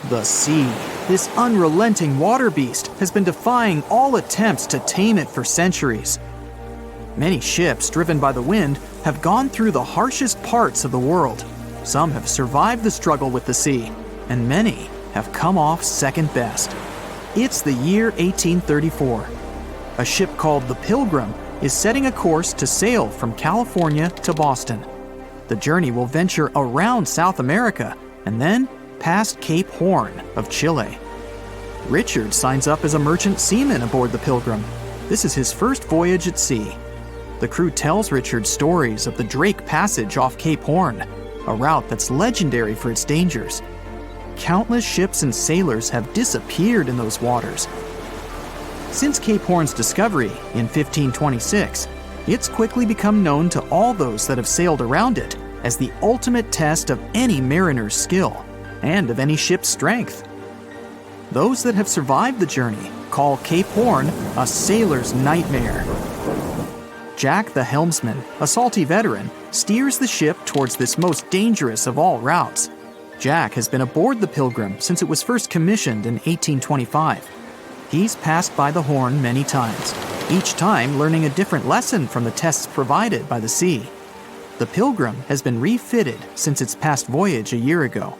The sea, this unrelenting water beast, has been defying all attempts to tame it for centuries. Many ships driven by the wind have gone through the harshest parts of the world. Some have survived the struggle with the sea, and many have come off second best. It's the year 1834. A ship called the Pilgrim is setting a course to sail from California to Boston. The journey will venture around South America and then past Cape Horn of Chile. Richard signs up as a merchant seaman aboard the Pilgrim. This is his first voyage at sea. The crew tells Richard stories of the Drake Passage off Cape Horn, a route that's legendary for its dangers. Countless ships and sailors have disappeared in those waters. Since Cape Horn's discovery in 1526, it's quickly become known to all those that have sailed around it as the ultimate test of any mariner's skill and of any ship's strength. Those that have survived the journey call Cape Horn a sailor's nightmare. Jack the helmsman, a salty veteran, steers the ship towards this most dangerous of all routes. Jack has been aboard the Pilgrim since it was first commissioned in 1825. He's passed by the Horn many times, each time learning a different lesson from the tests provided by the sea. The Pilgrim has been refitted since its past voyage a year ago.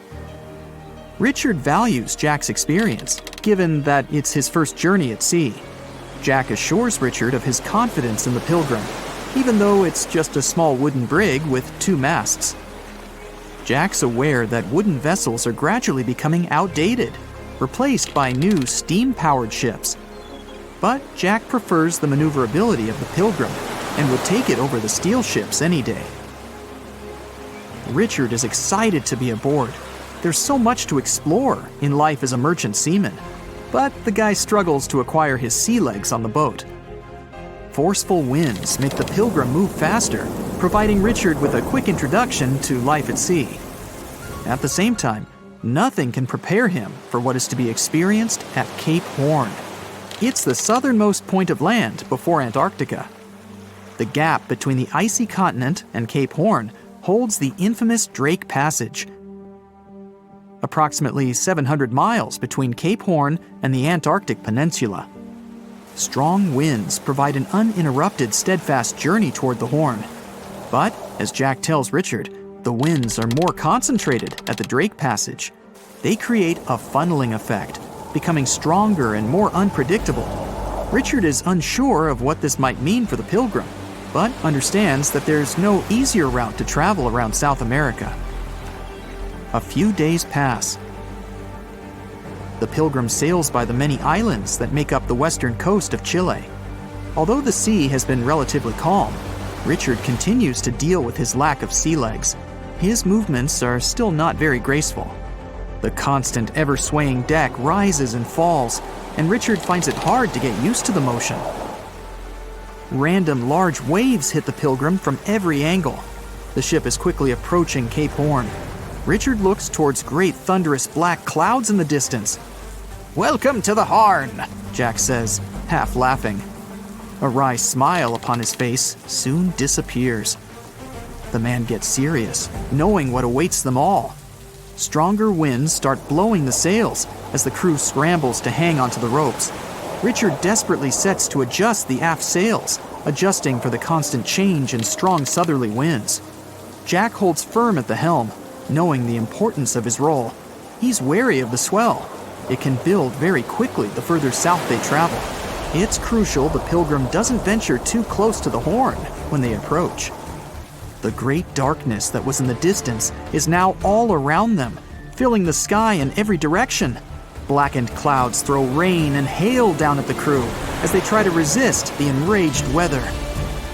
Richard values Jack's experience, given that it's his first journey at sea. Jack assures Richard of his confidence in the Pilgrim, even though it's just a small wooden brig with 2 masts. Jack's aware that wooden vessels are gradually becoming outdated, replaced by new steam-powered ships. But Jack prefers the maneuverability of the Pilgrim and would take it over the steel ships any day. Richard is excited to be aboard. There's so much to explore in life as a merchant seaman, but the guy struggles to acquire his sea legs on the boat. Forceful winds make the Pilgrim move faster, providing Richard with a quick introduction to life at sea. At the same time, nothing can prepare him for what is to be experienced at Cape Horn. It's the southernmost point of land before Antarctica. The gap between the icy continent and Cape Horn holds the infamous Drake Passage. Approximately 700 miles between Cape Horn and the Antarctic Peninsula. Strong winds provide an uninterrupted, steadfast journey toward the Horn. But, as Jack tells Richard, the winds are more concentrated at the Drake Passage. They create a funneling effect, becoming stronger and more unpredictable. Richard is unsure of what this might mean for the Pilgrim, but understands that there's no easier route to travel around South America. A few days pass. The Pilgrim sails by the many islands that make up the western coast of Chile. Although the sea has been relatively calm, Richard continues to deal with his lack of sea legs. His movements are still not very graceful. The constant, ever-swaying deck rises and falls, and Richard finds it hard to get used to the motion. Random large waves hit the Pilgrim from every angle. The ship is quickly approaching Cape Horn. Richard looks towards great thunderous black clouds in the distance. "Welcome to the Horn," Jack says, half laughing. A wry smile upon his face soon disappears. The man gets serious, knowing what awaits them all. Stronger winds start blowing the sails as the crew scrambles to hang onto the ropes. Richard desperately sets to adjust the aft sails, adjusting for the constant change in strong southerly winds. Jack holds firm at the helm, knowing the importance of his role. He's wary of the swell. It can build very quickly the further south they travel. It's crucial the Pilgrim doesn't venture too close to the Horn when they approach. The great darkness that was in the distance is now all around them, filling the sky in every direction. Blackened clouds throw rain and hail down at the crew as they try to resist the enraged weather.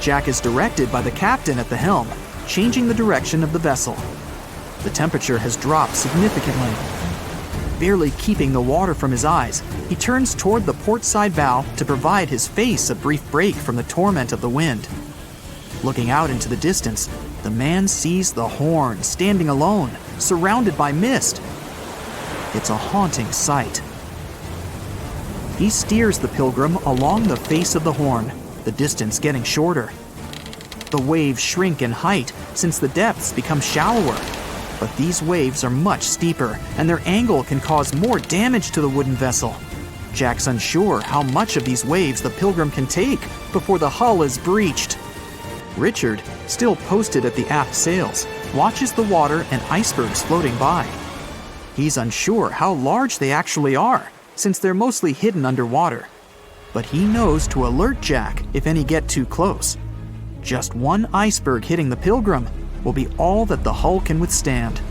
Jack is directed by the captain at the helm, changing the direction of the vessel. The temperature has dropped significantly. Barely keeping the water from his eyes, he turns toward the port side bow to provide his face a brief break from the torment of the wind. Looking out into the distance, the man sees the Horn standing alone, surrounded by mist. It's a haunting sight. He steers the Pilgrim along the face of the Horn, the distance getting shorter. The waves shrink in height since the depths become shallower. But these waves are much steeper, and their angle can cause more damage to the wooden vessel. Jack's unsure how much of these waves the Pilgrim can take before the hull is breached. Richard, still posted at the aft sails, watches the water and icebergs floating by. He's unsure how large they actually are, since they're mostly hidden underwater. But he knows to alert Jack if any get too close. Just one iceberg hitting the Pilgrim will be all that the hull can withstand.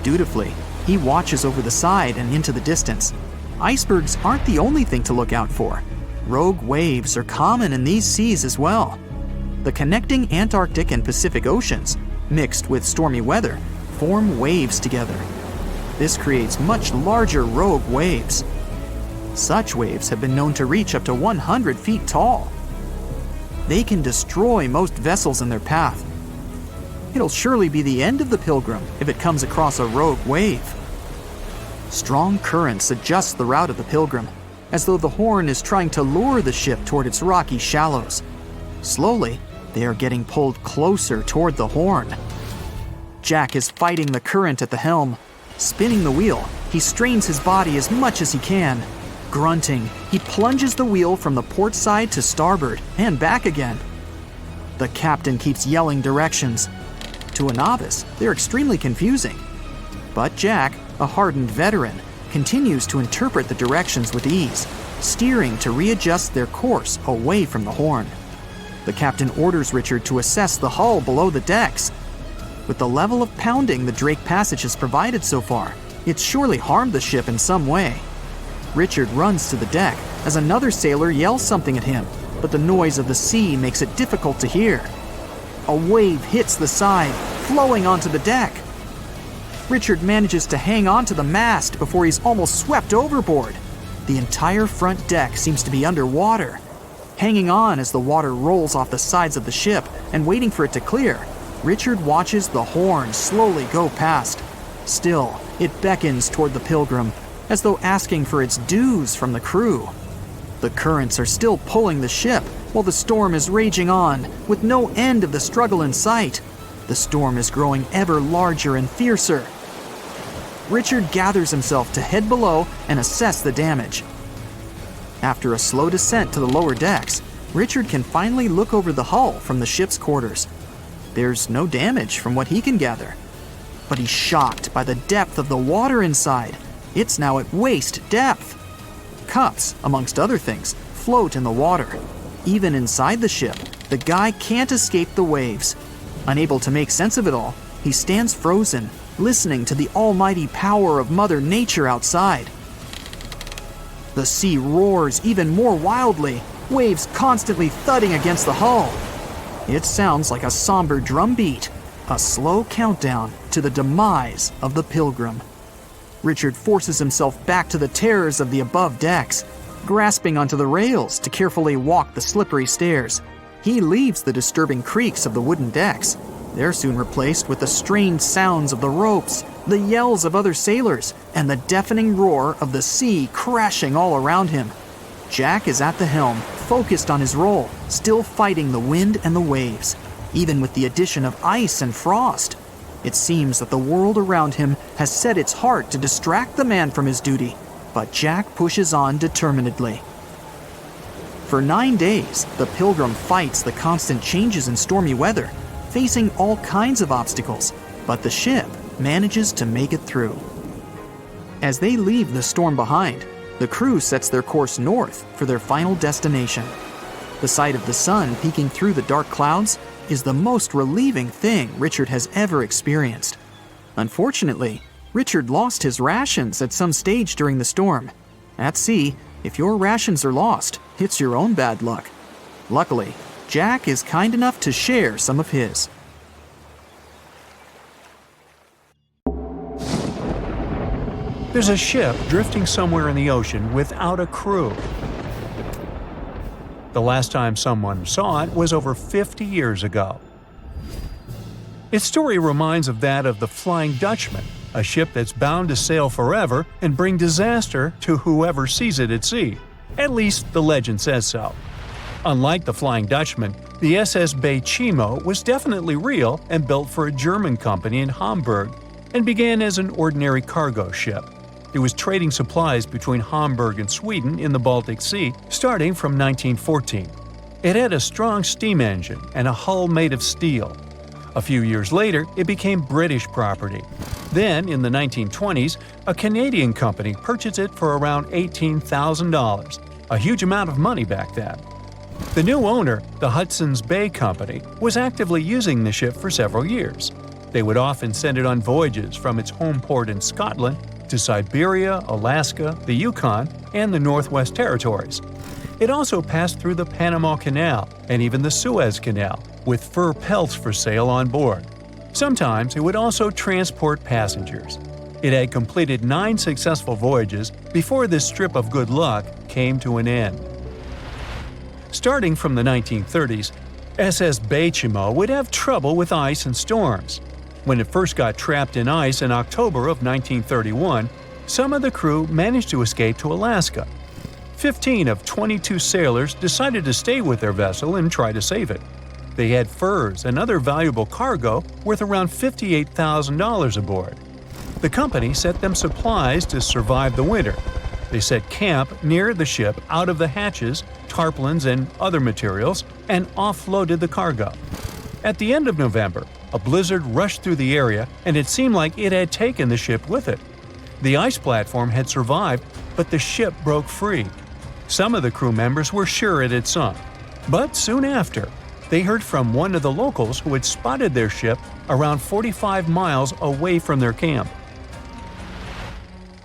Dutifully, he watches over the side and into the distance. Icebergs aren't the only thing to look out for. Rogue waves are common in these seas as well. The connecting Antarctic and Pacific Oceans, mixed with stormy weather, form waves together. This creates much larger rogue waves. Such waves have been known to reach up to 100 feet tall. They can destroy most vessels in their path. It'll surely be the end of the Pilgrim if it comes across a rogue wave. Strong currents adjust the route of the Pilgrim, as though the Horn is trying to lure the ship toward its rocky shallows. Slowly, they are getting pulled closer toward the Horn. Jack is fighting the current at the helm. Spinning the wheel, he strains his body as much as he can. Grunting, he plunges the wheel from the port side to starboard and back again. The captain keeps yelling directions. To a novice, they're extremely confusing. But Jack, a hardened veteran, continues to interpret the directions with ease, steering to readjust their course away from the Horn. The captain orders Richard to assess the hull below the decks. With the level of pounding the Drake Passage has provided so far, it's surely harmed the ship in some way. Richard runs to the deck as another sailor yells something at him, but the noise of the sea makes it difficult to hear. A wave hits the side, flowing onto the deck. Richard manages to hang on to the mast before he's almost swept overboard. The entire front deck seems to be underwater. Hanging on as the water rolls off the sides of the ship and waiting for it to clear, Richard watches the Horn slowly go past. Still, it beckons toward the Pilgrim, as though asking for its dues from the crew. The currents are still pulling the ship, while the storm is raging on, with no end of the struggle in sight. The storm is growing ever larger and fiercer. Richard gathers himself to head below and assess the damage. After a slow descent to the lower decks, Richard can finally look over the hull from the ship's quarters. There's no damage from what he can gather. But he's shocked by the depth of the water inside. It's now at waist depth. Cups, amongst other things, float in the water. Even inside the ship, the guy can't escape the waves. Unable to make sense of it all, he stands frozen, listening to the almighty power of Mother Nature outside. The sea roars even more wildly, waves constantly thudding against the hull. It sounds like a somber drumbeat, a slow countdown to the demise of the Pilgrim. Richard forces himself back to the terrors of the above decks, grasping onto the rails to carefully walk the slippery stairs. He leaves the disturbing creaks of the wooden decks. They're soon replaced with the strained sounds of the ropes, the yells of other sailors, and the deafening roar of the sea crashing all around him. Jack is at the helm, focused on his role, still fighting the wind and the waves, even with the addition of ice and frost. It seems that the world around him has set its heart to distract the man from his duty, but Jack pushes on determinedly. For 9 days, the Pilgrim fights the constant changes in stormy weather, facing all kinds of obstacles, but the ship manages to make it through. As they leave the storm behind, the crew sets their course north for their final destination. The sight of the sun peeking through the dark clouds is the most relieving thing Richard has ever experienced. Unfortunately, Richard lost his rations at some stage during the storm. At sea, if your rations are lost, it's your own bad luck. Luckily, Jack is kind enough to share some of his. There's a ship drifting somewhere in the ocean without a crew. The last time someone saw it was over 50 years ago. Its story reminds of that of the Flying Dutchman, a ship that's bound to sail forever and bring disaster to whoever sees it at sea. At least the legend says so. Unlike the Flying Dutchman, the SS Bay Chimo was definitely real and built for a German company in Hamburg. and began as an ordinary cargo ship. It was trading supplies between Hamburg and Sweden in the Baltic Sea starting from 1914. It had a strong steam engine and a hull made of steel. A few years later, it became British property. Then, in the 1920s, a Canadian company purchased it for around $18,000, a huge amount of money back then. The new owner, the Hudson's Bay Company, was actively using the ship for several years. They would often send it on voyages from its home port in Scotland to Siberia, Alaska, the Yukon, and the Northwest Territories. It also passed through the Panama Canal and even the Suez Canal, with fur pelts for sale on board. Sometimes it would also transport passengers. It had completed 9 successful voyages before this strip of good luck came to an end. Starting from the 1930s, SS Bechimo would have trouble with ice and storms. When it first got trapped in ice in October of 1931, some of the crew managed to escape to Alaska. 15 of 22 sailors decided to stay with their vessel and try to save it. They had furs and other valuable cargo worth around $58,000 aboard. The company sent them supplies to survive the winter. They set camp near the ship out of the hatches, tarpaulins, and other materials, and offloaded the cargo. At the end of November, a blizzard rushed through the area, and it seemed like it had taken the ship with it. The ice platform had survived, but the ship broke free. Some of the crew members were sure it had sunk. But soon after, they heard from one of the locals who had spotted their ship around 45 miles away from their camp.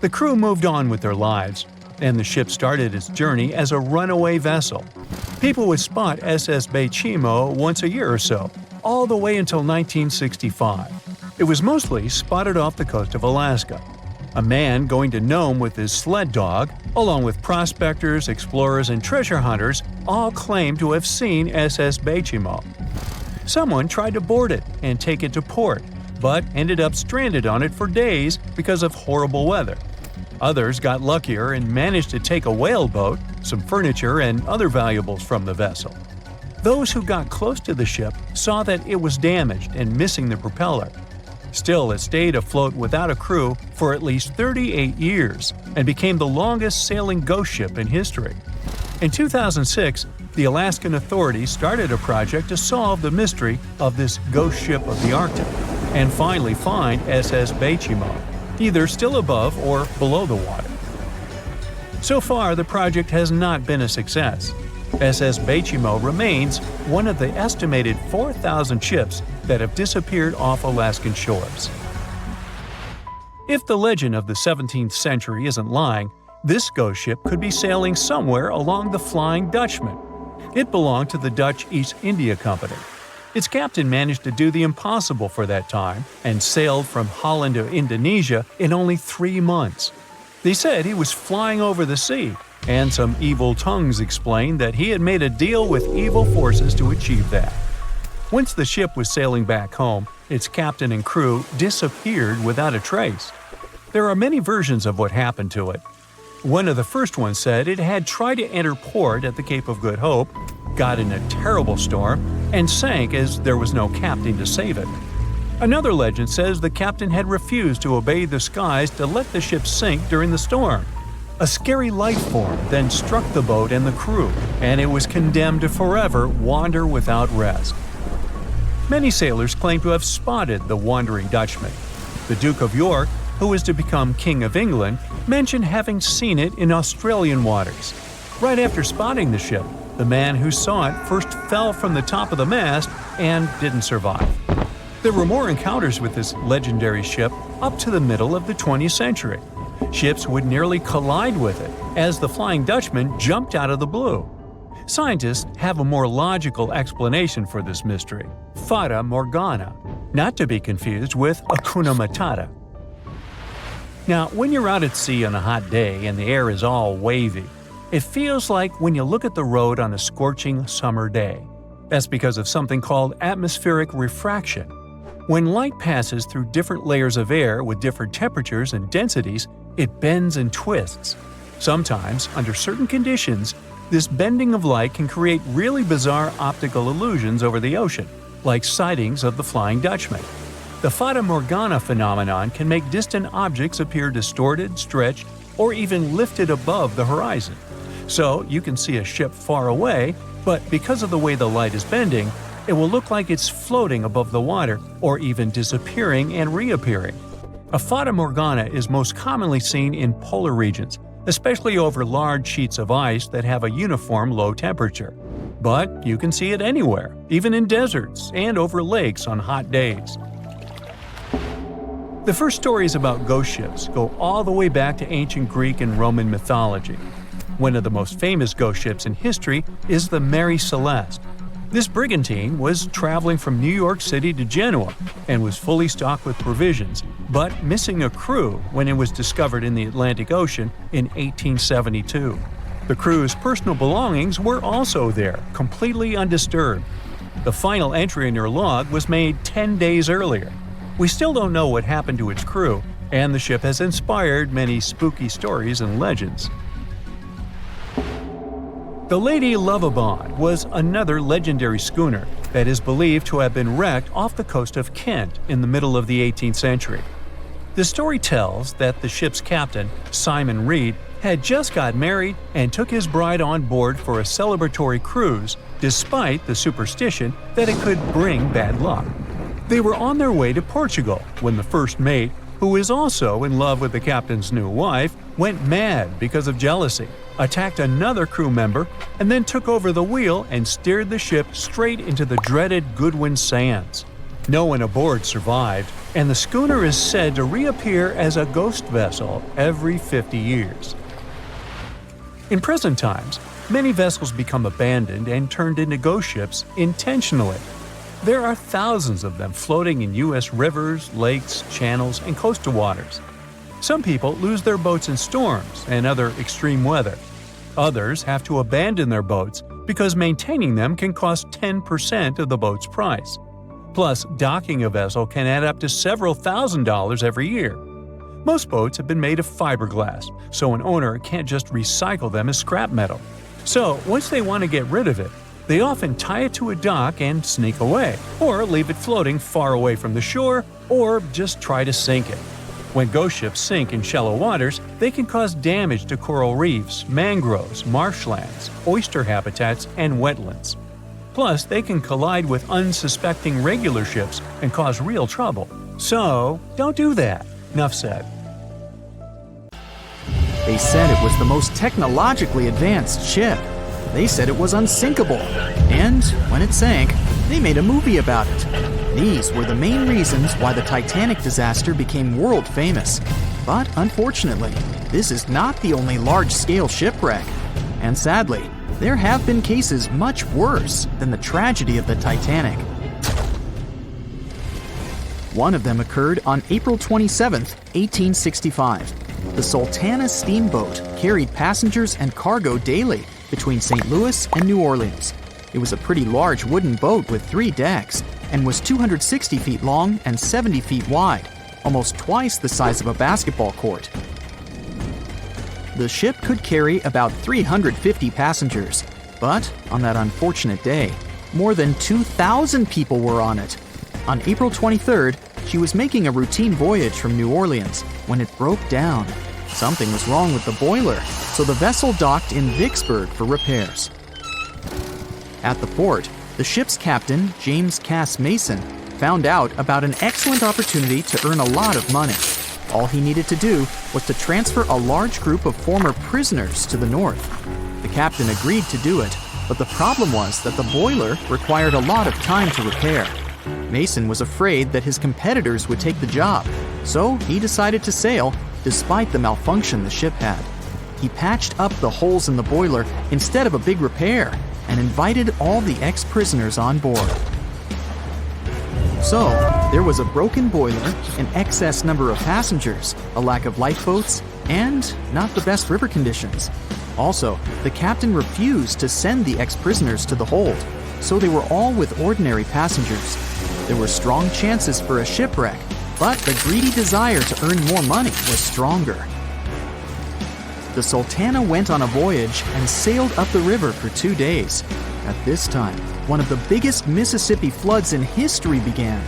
The crew moved on with their lives, and the ship started its journey as a runaway vessel. People would spot SS Bechimo once a year or so, all the way until 1965. It was mostly spotted off the coast of Alaska. A man going to Nome with his sled dog, along with prospectors, explorers, and treasure hunters, all claimed to have seen SS Bechimo. Someone tried to board it and take it to port, but ended up stranded on it for days because of horrible weather. Others got luckier and managed to take a whaleboat, some furniture, and other valuables from the vessel. Those who got close to the ship saw that it was damaged and missing the propeller. Still, it stayed afloat without a crew for at least 38 years and became the longest sailing ghost ship in history. In 2006, the Alaskan authorities started a project to solve the mystery of this ghost ship of the Arctic and finally find SS Bechimo, either still above or below the water. So far, the project has not been a success. SS Bechimo remains one of the estimated 4,000 ships that have disappeared off Alaskan shores. If the legend of the 17th century isn't lying, this ghost ship could be sailing somewhere along the Flying Dutchman. It belonged to the Dutch East India Company. Its captain managed to do the impossible for that time and sailed from Holland to Indonesia in only 3 months. They said he was flying over the sea, and some evil tongues explained that he had made a deal with evil forces to achieve that. Once the ship was sailing back home, its captain and crew disappeared without a trace. There are many versions of what happened to it. One of the first ones said it had tried to enter port at the Cape of Good Hope, got in a terrible storm, and sank as there was no captain to save it. Another legend says the captain had refused to obey the skies to let the ship sink during the storm. A scary life form then struck the boat and the crew, and it was condemned to forever wander without rest. Many sailors claim to have spotted the wandering Dutchman. The Duke of York, who was to become King of England, mentioned having seen it in Australian waters. Right after spotting the ship, the man who saw it first fell from the top of the mast and didn't survive. There were more encounters with this legendary ship up to the middle of the 20th century. Ships would nearly collide with it as the Flying Dutchman jumped out of the blue. Scientists have a more logical explanation for this mystery: Fata Morgana, not to be confused with Hakuna Matata. Now, when you're out at sea on a hot day and the air is all wavy, it feels like when you look at the road on a scorching summer day. That's because of something called atmospheric refraction. When light passes through different layers of air with different temperatures and densities, it bends and twists. Sometimes, under certain conditions, this bending of light can create really bizarre optical illusions over the ocean, like sightings of the Flying Dutchman. The Fata Morgana phenomenon can make distant objects appear distorted, stretched, or even lifted above the horizon. So you can see a ship far away, but because of the way the light is bending, it will look like it's floating above the water or even disappearing and reappearing. A Fata Morgana is most commonly seen in polar regions, especially over large sheets of ice that have a uniform low temperature. But you can see it anywhere, even in deserts and over lakes on hot days. The first stories about ghost ships go all the way back to ancient Greek and Roman mythology. One of the most famous ghost ships in history is the Mary Celeste. This brigantine was traveling from New York City to Genoa and was fully stocked with provisions, but missing a crew when it was discovered in the Atlantic Ocean in 1872. The crew's personal belongings were also there, completely undisturbed. The final entry in their log was made 10 days earlier. We still don't know what happened to its crew, and the ship has inspired many spooky stories and legends. The Lady Lovibond was another legendary schooner that is believed to have been wrecked off the coast of Kent in the middle of the 18th century. The story tells that the ship's captain, Simon Reed, had just got married and took his bride on board for a celebratory cruise, despite the superstition that it could bring bad luck. They were on their way to Portugal when the first mate, who is also in love with the captain's new wife, went mad because of jealousy, attacked another crew member, and then took over the wheel and steered the ship straight into the dreaded Goodwin Sands. No one aboard survived, and the schooner is said to reappear as a ghost vessel every 50 years. In present times, many vessels become abandoned and turned into ghost ships intentionally. There are thousands of them floating in U.S. rivers, lakes, channels, and coastal waters. Some people lose their boats in storms and other extreme weather. Others have to abandon their boats because maintaining them can cost 10% of the boat's price. Plus, docking a vessel can add up to several $1,000s every year. Most boats have been made of fiberglass, so an owner can't just recycle them as scrap metal. So, once they want to get rid of it, they often tie it to a dock and sneak away, or leave it floating far away from the shore, or just try to sink it. When ghost ships sink in shallow waters, they can cause damage to coral reefs, mangroves, marshlands, oyster habitats, and wetlands. Plus, they can collide with unsuspecting regular ships and cause real trouble. So, don't do that. Enough said. They said it was the most technologically advanced ship. They said it was unsinkable. And when it sank, they made a movie about it. These were the main reasons why the Titanic disaster became world famous. But unfortunately, this is not the only large-scale shipwreck. And sadly, there have been cases much worse than the tragedy of the Titanic. One of them occurred on April 27, 1865. The Sultana steamboat carried passengers and cargo daily between St. Louis and New Orleans. It was a pretty large wooden boat with 3 decks and was 260 feet long and 70 feet wide, almost twice the size of a basketball court. The ship could carry about 350 passengers, but on that unfortunate day, more than 2,000 people were on it. On April 23rd, she was making a routine voyage from New Orleans when it broke down. Something was wrong with the boiler, so the vessel docked in Vicksburg for repairs. At the port, the ship's captain, James Cass Mason, found out about an excellent opportunity to earn a lot of money. All he needed to do was to transfer a large group of former prisoners to the north. The captain agreed to do it, but the problem was that the boiler required a lot of time to repair. Mason was afraid that his competitors would take the job, so he decided to sail despite the malfunction the ship had. He patched up the holes in the boiler instead of a big repair and invited all the ex-prisoners on board. So, there was a broken boiler, an excess number of passengers, a lack of lifeboats, and not the best river conditions. Also, the captain refused to send the ex-prisoners to the hold, so they were all with ordinary passengers. There were strong chances for a shipwreck, but the greedy desire to earn more money was stronger. The Sultana went on a voyage and sailed up the river for 2 days. At this time, one of the biggest Mississippi floods in history began.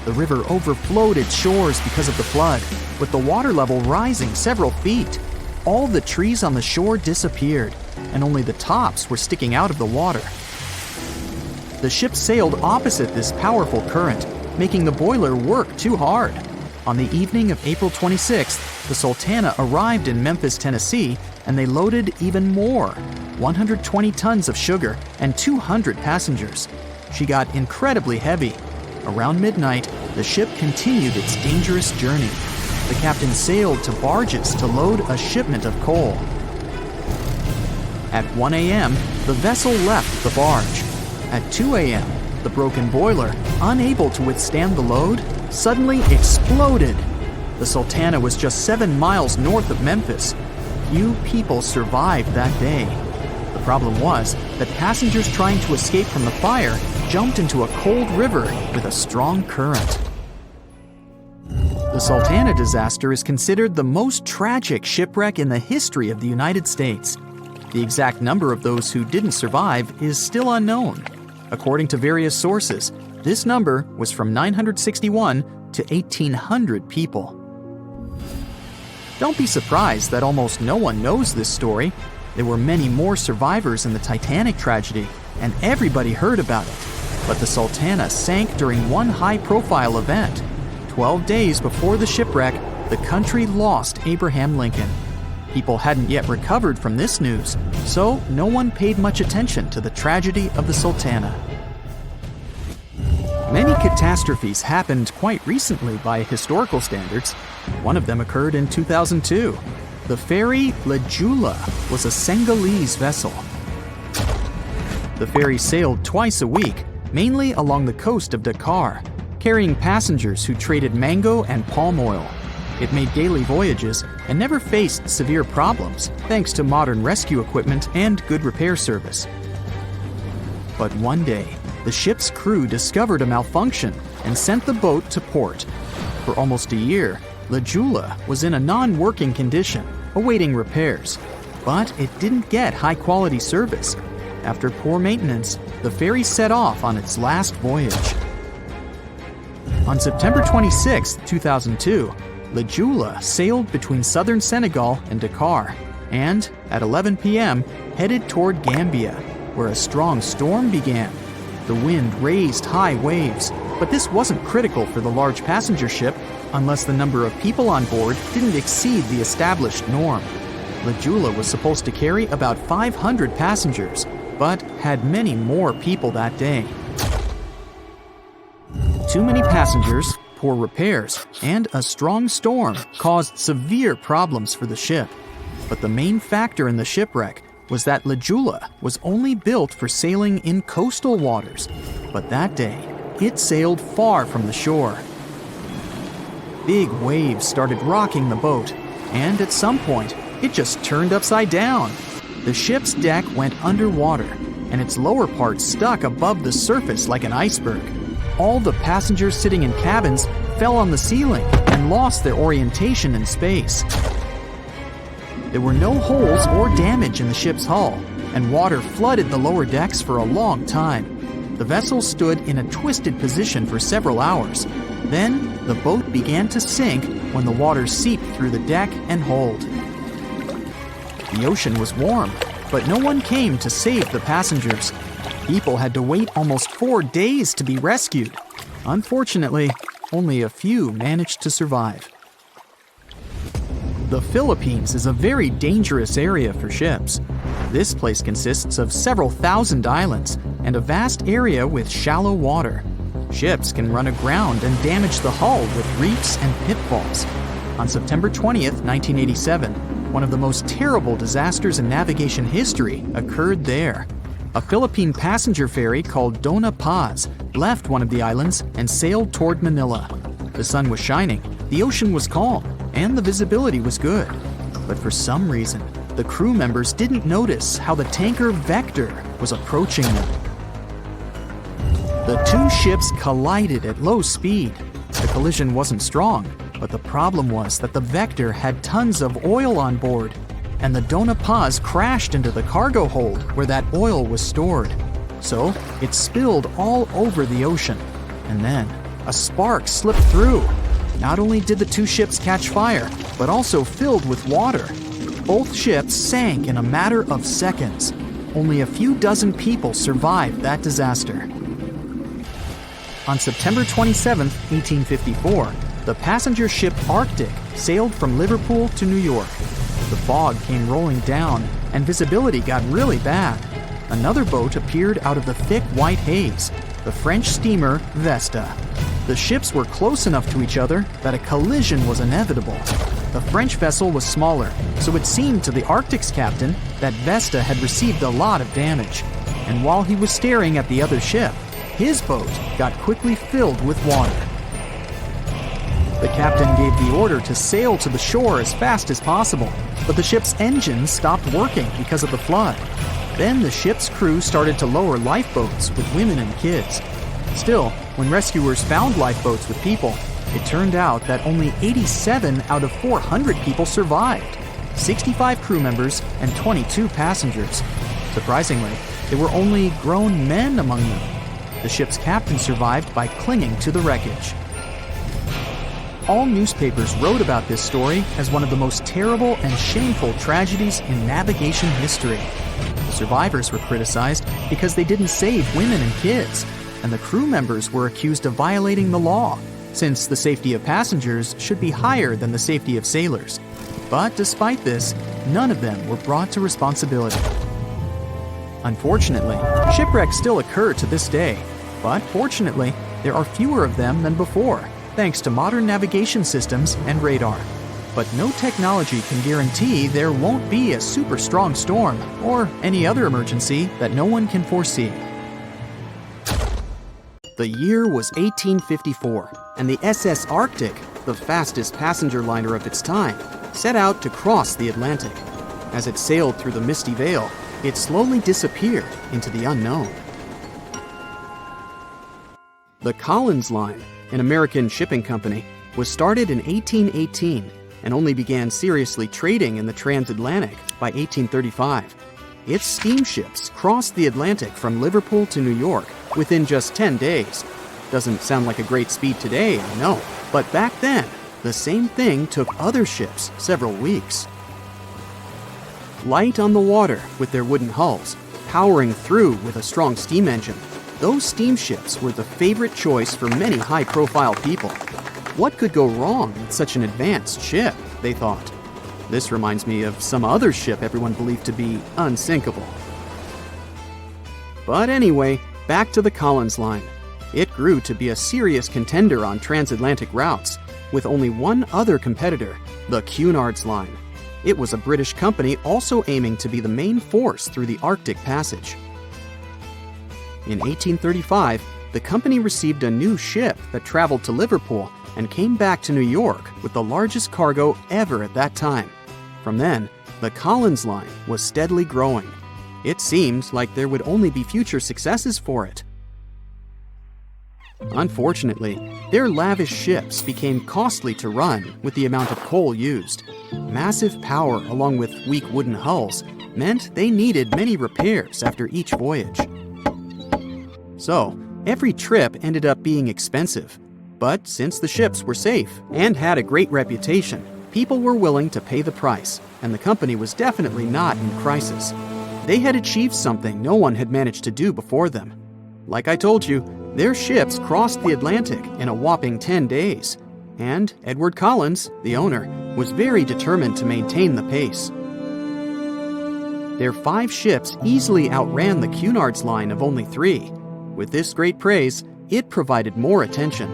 The river overflowed its shores because of the flood, with the water level rising several feet. All the trees on the shore disappeared, and only the tops were sticking out of the water. The ship sailed opposite this powerful current, making the boiler work too hard. On the evening of April 26th, the Sultana arrived in Memphis, Tennessee, and they loaded even more, 120 tons of sugar and 200 passengers. She got incredibly heavy. Around midnight, the ship continued its dangerous journey. The captain sailed to barges to load a shipment of coal. At 1 a.m., the vessel left the barge. At 2 a.m., the broken boiler, unable to withstand the load, suddenly exploded. The Sultana was just 7 miles north of Memphis. Few people survived that day. The problem was that passengers trying to escape from the fire jumped into a cold river with a strong current. The Sultana disaster is considered the most tragic shipwreck in the history of the United States. The exact number of those who didn't survive is still unknown. According to various sources, this number was from 961 to 1,800 people. Don't be surprised that almost no one knows this story. There were many more survivors in the Titanic tragedy, and everybody heard about it. But the Sultana sank during one high-profile event. 12 days before the shipwreck, the country lost Abraham Lincoln. People hadn't yet recovered from this news, so no one paid much attention to the tragedy of the Sultana. Many catastrophes happened quite recently by historical standards. One of them occurred in 2002. The ferry La Jula was a Senegalese vessel. The ferry sailed twice a week, mainly along the coast of Dakar, carrying passengers who traded mango and palm oil. It made daily voyages and never faced severe problems thanks to modern rescue equipment and good repair service. But one day, the ship's crew discovered a malfunction and sent the boat to port. For almost a year, La Jula was in a non-working condition, awaiting repairs. But it didn't get high-quality service. After poor maintenance, the ferry set off on its last voyage. On September 26, 2002, La Jula sailed between southern Senegal and Dakar, and at 11 p.m. headed toward Gambia, where a strong storm began. The wind raised high waves, but this wasn't critical for the large passenger ship unless the number of people on board didn't exceed the established norm. La Jula was supposed to carry about 500 passengers, but had many more people that day. Too many passengers, poor repairs, and a strong storm caused severe problems for the ship. But the main factor in the shipwreck was that La Jula was only built for sailing in coastal waters, but that day, it sailed far from the shore. Big waves started rocking the boat, and at some point, it just turned upside down. The ship's deck went underwater, and its lower part stuck above the surface like an iceberg. All the passengers sitting in cabins fell on the ceiling and lost their orientation in space. There were no holes or damage in the ship's hull, and water flooded the lower decks for a long time. The vessel stood in a twisted position for several hours. Then, the boat began to sink when the water seeped through the deck and hold. The ocean was warm, but no one came to save the passengers. People had to wait almost 4 days to be rescued. Unfortunately, only a few managed to survive. The Philippines is a very dangerous area for ships. This place consists of several thousand islands and a vast area with shallow water. Ships can run aground and damage the hull with reefs and pitfalls. On September 20th, 1987, one of the most terrible disasters in navigation history occurred there. A Philippine passenger ferry called Dona Paz left one of the islands and sailed toward Manila. The sun was shining, the ocean was calm, and the visibility was good. But for some reason, the crew members didn't notice how the tanker Vector was approaching them. The two ships collided at low speed. The collision wasn't strong, but the problem was that the Vector had tons of oil on board, and the Dona Paz crashed into the cargo hold where that oil was stored. So it spilled all over the ocean, and then a spark slipped through. Not only did the two ships catch fire, but also filled with water. Both ships sank in a matter of seconds. Only a few dozen people survived that disaster. On September 27, 1854, the passenger ship Arctic sailed from Liverpool to New York. The fog came rolling down, and visibility got really bad. Another boat appeared out of the thick white haze, the French steamer Vesta. The ships were close enough to each other that a collision was inevitable. The French vessel was smaller, so it seemed to the Arctic's captain that Vesta had received a lot of damage. And while he was staring at the other ship, his boat got quickly filled with water. The captain gave the order to sail to the shore as fast as possible, but the ship's engines stopped working because of the flood. Then the ship's crew started to lower lifeboats with women and kids. Still, when rescuers found lifeboats with people, it turned out that only 87 out of 400 people survived, 65 crew members and 22 passengers. Surprisingly, there were only grown men among them. The ship's captain survived by clinging to the wreckage. All newspapers wrote about this story as one of the most terrible and shameful tragedies in navigation history. The survivors were criticized because they didn't save women and kids, and the crew members were accused of violating the law, since the safety of passengers should be higher than the safety of sailors. But despite this, none of them were brought to responsibility. Unfortunately, shipwrecks still occur to this day, but fortunately, there are fewer of them than before, thanks to modern navigation systems and radar. But no technology can guarantee there won't be a super strong storm or any other emergency that no one can foresee. The year was 1854, and the SS Arctic, the fastest passenger liner of its time, set out to cross the Atlantic. As it sailed through the misty veil, it slowly disappeared into the unknown. The Collins Line, an American shipping company, was started in 1818 and only began seriously trading in the transatlantic by 1835. Its steamships crossed the Atlantic from Liverpool to New York within just 10 days. Doesn't sound like a great speed today, I know, but back then, the same thing took other ships several weeks. Light on the water with their wooden hulls, powering through with a strong steam engine, those steamships were the favorite choice for many high-profile people. What could go wrong with such an advanced ship, they thought. This reminds me of some other ship everyone believed to be unsinkable. But anyway, back to the Collins Line. It grew to be a serious contender on transatlantic routes, with only one other competitor, the Cunard's Line. It was a British company also aiming to be the main force through the Arctic Passage. In 1835, the company received a new ship that traveled to Liverpool and came back to New York with the largest cargo ever at that time. From then, the Collins Line was steadily growing. It seemed like there would only be future successes for it. Unfortunately, their lavish ships became costly to run with the amount of coal used. Massive power along with weak wooden hulls meant they needed many repairs after each voyage. So, every trip ended up being expensive. But since the ships were safe and had a great reputation, people were willing to pay the price, and the company was definitely not in crisis. They had achieved something no one had managed to do before them. Like I told you, their ships crossed the Atlantic in a whopping 10 days, and Edward Collins, the owner, was very determined to maintain the pace. Their 5 ships easily outran the Cunard's Line of only 3. With this great praise, it provided more attention.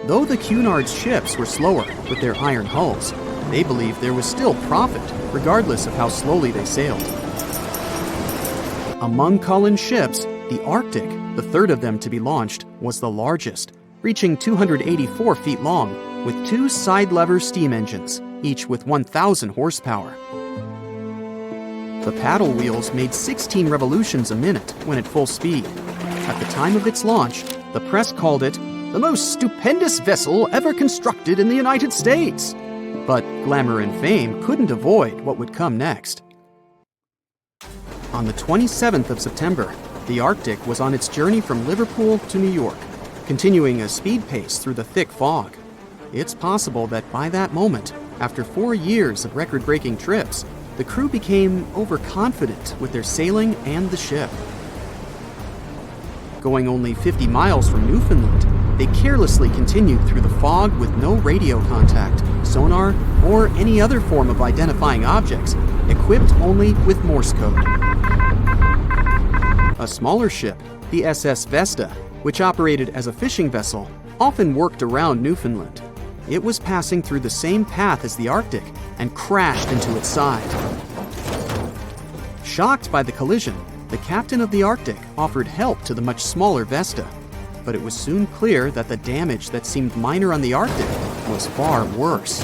Though the Cunard's ships were slower with their iron hulls, they believed there was still profit, regardless of how slowly they sailed. Among Collins' ships, the Arctic, the third of them to be launched, was the largest, reaching 284 feet long, with 2 side-lever steam engines, each with 1,000 horsepower. The paddle wheels made 16 revolutions a minute when at full speed. At the time of its launch, the press called it the most stupendous vessel ever constructed in the United States. But glamour and fame couldn't avoid what would come next. On the 27th of September, the Arctic was on its journey from Liverpool to New York. continuing a speed pace through the thick fog. It's possible that by that moment, after 4 years of record-breaking trips, the crew became overconfident with their sailing and the ship. Going only 50 miles from Newfoundland, they carelessly continued through the fog with no radio contact, sonar, or any other form of identifying objects, equipped only with Morse code. A smaller ship, the SS Vesta, which operated as a fishing vessel, often worked around Newfoundland. It was passing through the same path as the Arctic and crashed into its side. Shocked by the collision, the captain of the Arctic offered help to the much smaller Vesta, but it was soon clear that the damage that seemed minor on the Arctic was far worse.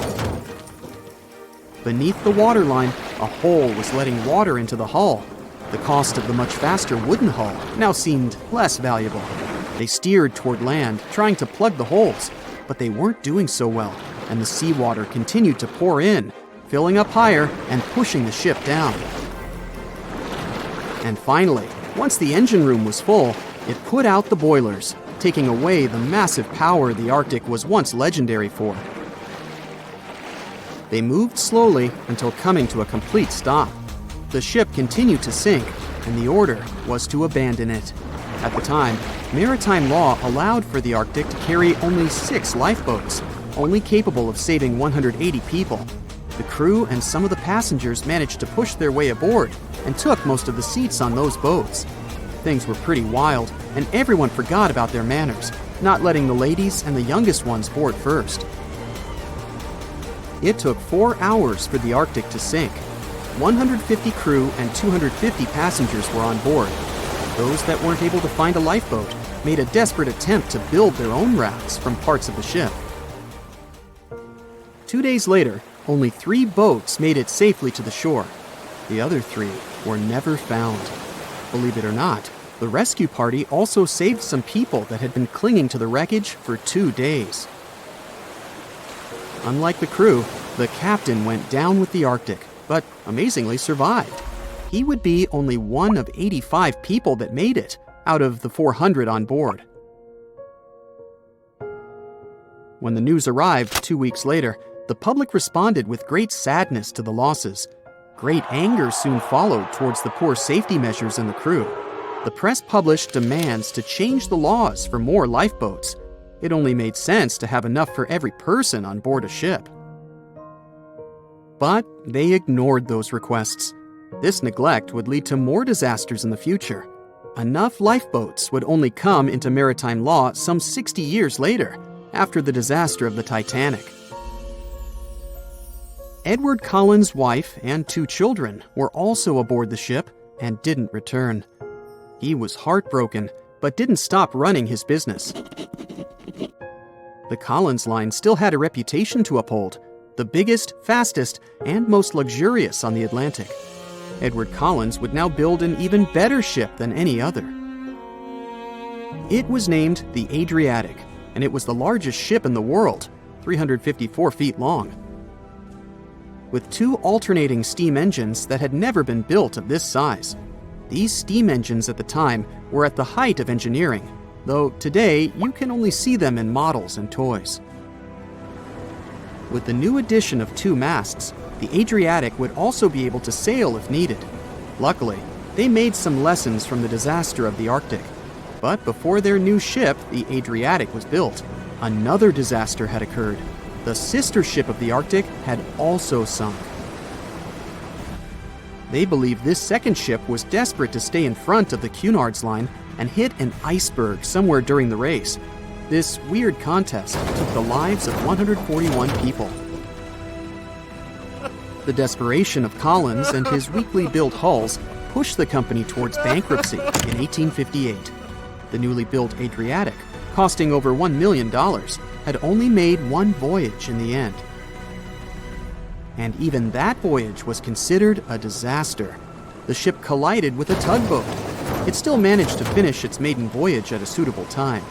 Beneath the waterline, a hole was letting water into the hull. The cost of the much faster wooden hull now seemed less valuable. They steered toward land, trying to plug the holes, but they weren't doing so well, and the seawater continued to pour in, filling up higher and pushing the ship down. And finally, once the engine room was full, it put out the boilers, taking away the massive power the Arctic was once legendary for. They moved slowly until coming to a complete stop. The ship continued to sink, and the order was to abandon it. At the time, maritime law allowed for the Arctic to carry only 6 lifeboats, only capable of saving 180 people. The crew and some of the passengers managed to push their way aboard and took most of the seats on those boats. Things were pretty wild, and everyone forgot about their manners, not letting the ladies and the youngest ones board first. It took 4 hours for the Arctic to sink. 150 crew and 250 passengers were on board. Those that weren't able to find a lifeboat made a desperate attempt to build their own rafts from parts of the ship. 2 days later, only 3 boats made it safely to the shore. The other 3 were never found. Believe it or not, the rescue party also saved some people that had been clinging to the wreckage for 2 days. Unlike the crew, the captain went down with the Arctic, but amazingly survived. He would be only one of 85 people that made it out of the 400 on board. When the news arrived 2 weeks later, the public responded with great sadness to the losses. Great anger soon followed towards the poor safety measures in the crew. The press published demands to change the laws for more lifeboats. It only made sense to have enough for every person on board a ship. But they ignored those requests. This neglect would lead to more disasters in the future. Enough lifeboats would only come into maritime law some 60 years later, after the disaster of the Titanic. Edward Cullen's wife and 2 children were also aboard the ship and didn't return. He was heartbroken, but didn't stop running his business. The Collins line still had a reputation to uphold, the biggest, fastest, and most luxurious on the Atlantic. Edward Collins would now build an even better ship than any other. It was named the Adriatic, and it was the largest ship in the world, 354 feet long. With 2 alternating steam engines that had never been built of this size. These steam engines at the time were at the height of engineering, though today you can only see them in models and toys. With the new addition of 2 masts, the Adriatic would also be able to sail if needed. Luckily, they made some lessons from the disaster of the Arctic. But before their new ship, the Adriatic, was built, another disaster had occurred. The sister ship of the Arctic had also sunk. They believe this second ship was desperate to stay in front of the Cunard's line and hit an iceberg somewhere during the race. This weird contest took the lives of 141 people. The desperation of Collins and his weakly built hulls pushed the company towards bankruptcy in 1858. The newly built Adriatic, costing over $1 million, had only made 1 voyage in the end. And even that voyage was considered a disaster. The ship collided with a tugboat. It still managed to finish its maiden voyage at a suitable time.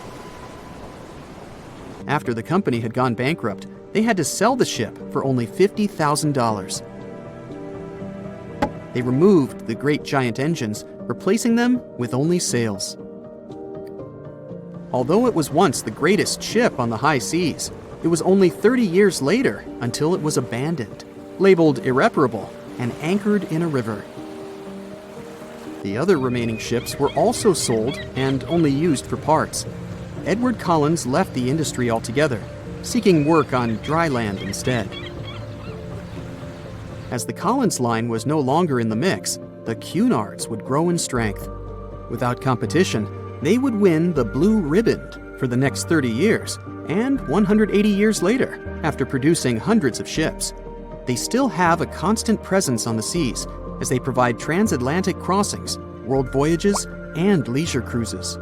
After the company had gone bankrupt, they had to sell the ship for only $50,000. They removed the great giant engines, replacing them with only sails. Although it was once the greatest ship on the high seas, it was only 30 years later until it was abandoned, labeled irreparable, and anchored in a river. The other remaining ships were also sold and only used for parts. Edward Collins left the industry altogether, seeking work on dry land instead. As the Collins line was no longer in the mix, the Cunards would grow in strength. Without competition, they would win the Blue Riband for the next 30 years, and 180 years later, after producing hundreds of ships. They still have a constant presence on the seas as they provide transatlantic crossings, world voyages, and leisure cruises.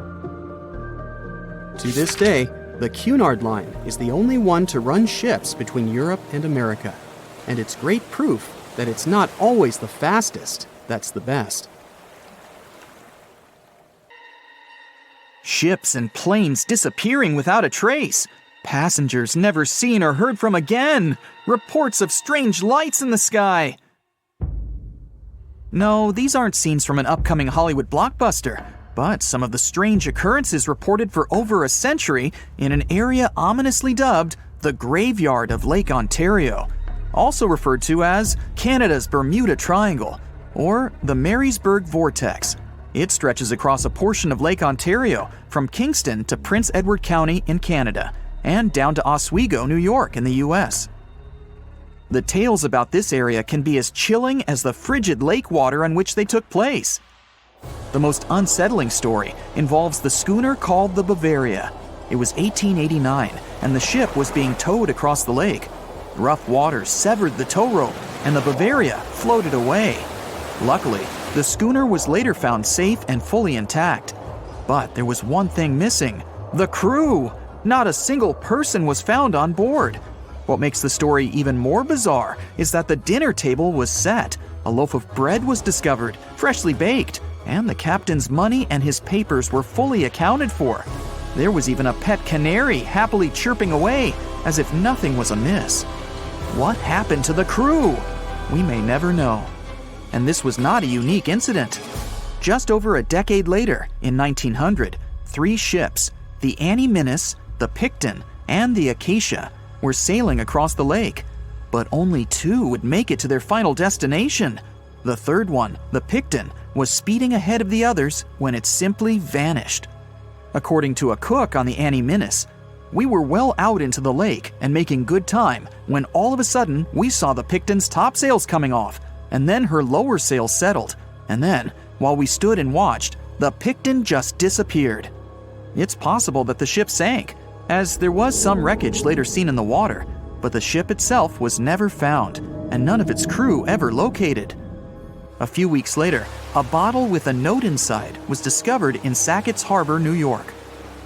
To this day, the Cunard Line is the only one to run ships between Europe and America, and it's great proof that it's not always the fastest that's the best. Ships and planes disappearing without a trace. Passengers never seen or heard from again. Reports of strange lights in the sky. No, these aren't scenes from an upcoming Hollywood blockbuster, but some of the strange occurrences reported for over a century in an area ominously dubbed the Graveyard of Lake Ontario, also referred to as Canada's Bermuda Triangle, or the Marysburg vortex. It stretches across a portion of Lake Ontario from Kingston to Prince Edward County in Canada, and down to Oswego, New York in the US. The tales about this area can be as chilling as the frigid lake water on which they took place. The most unsettling story involves the schooner called the Bavaria. It was 1889, and the ship was being towed across the lake. Rough waters severed the tow rope, and the Bavaria floated away. Luckily, the schooner was later found safe and fully intact. But there was one thing missing: the crew. Not a single person was found on board. What makes the story even more bizarre is that the dinner table was set, a loaf of bread was discovered, freshly baked, and the captain's money and his papers were fully accounted for. There was even a pet canary happily chirping away, as if nothing was amiss. What happened to the crew? We may never know. And this was not a unique incident. Just over a decade later, in 1900, 3 ships, the Annie Minnis, the Picton, and the Acacia, were sailing across the lake, but only 2 would make it to their final destination. The third one, the Picton, was speeding ahead of the others when it simply vanished. According to a cook on the Annie Minnis, "We were well out into the lake and making good time when all of a sudden we saw the Picton's topsails coming off, and then her lower sails settled, and then, while we stood and watched, the Picton just disappeared." It's possible that the ship sank, as there was some wreckage later seen in the water, but the ship itself was never found, and none of its crew ever located. A few weeks later, a bottle with a note inside was discovered in Sackett's Harbor, New York.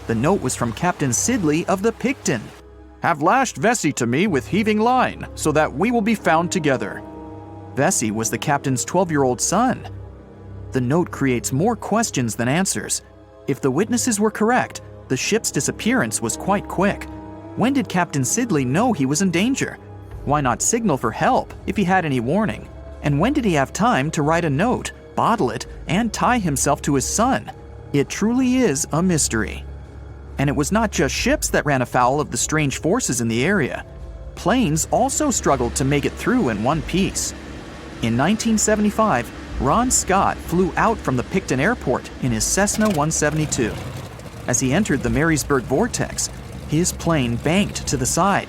The note was from Captain Sidley of the Picton. "Have lashed Vesey to me with heaving line, so that we will be found together." Vesey was the captain's 12-year-old son. The note creates more questions than answers. If the witnesses were correct, the ship's disappearance was quite quick. When did Captain Sidley know he was in danger? Why not signal for help if he had any warning? And when did he have time to write a note, bottle it, and tie himself to his son? It truly is a mystery. And it was not just ships that ran afoul of the strange forces in the area. Planes also struggled to make it through in one piece. In 1975, Ron Scott flew out from the Picton Airport in his Cessna 172. As he entered the Marysburg vortex, his plane banked to the side.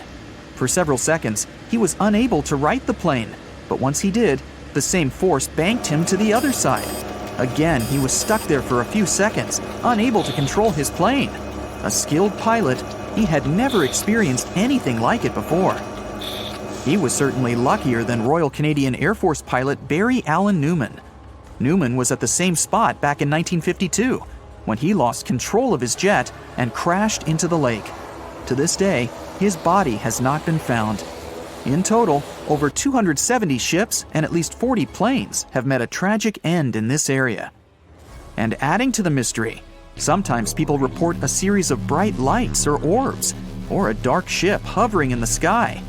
For several seconds, he was unable to right the plane, but once he did, the same force banked him to the other side. Again, he was stuck there for a few seconds, unable to control his plane. A skilled pilot, he had never experienced anything like it before. He was certainly luckier than Royal Canadian Air Force pilot Barry Allen Newman. Newman was at the same spot back in 1952, when he lost control of his jet and crashed into the lake. To this day, his body has not been found. In total, over 270 ships and at least 40 planes have met a tragic end in this area. And adding to the mystery, sometimes people report a series of bright lights or orbs, or a dark ship hovering in the sky.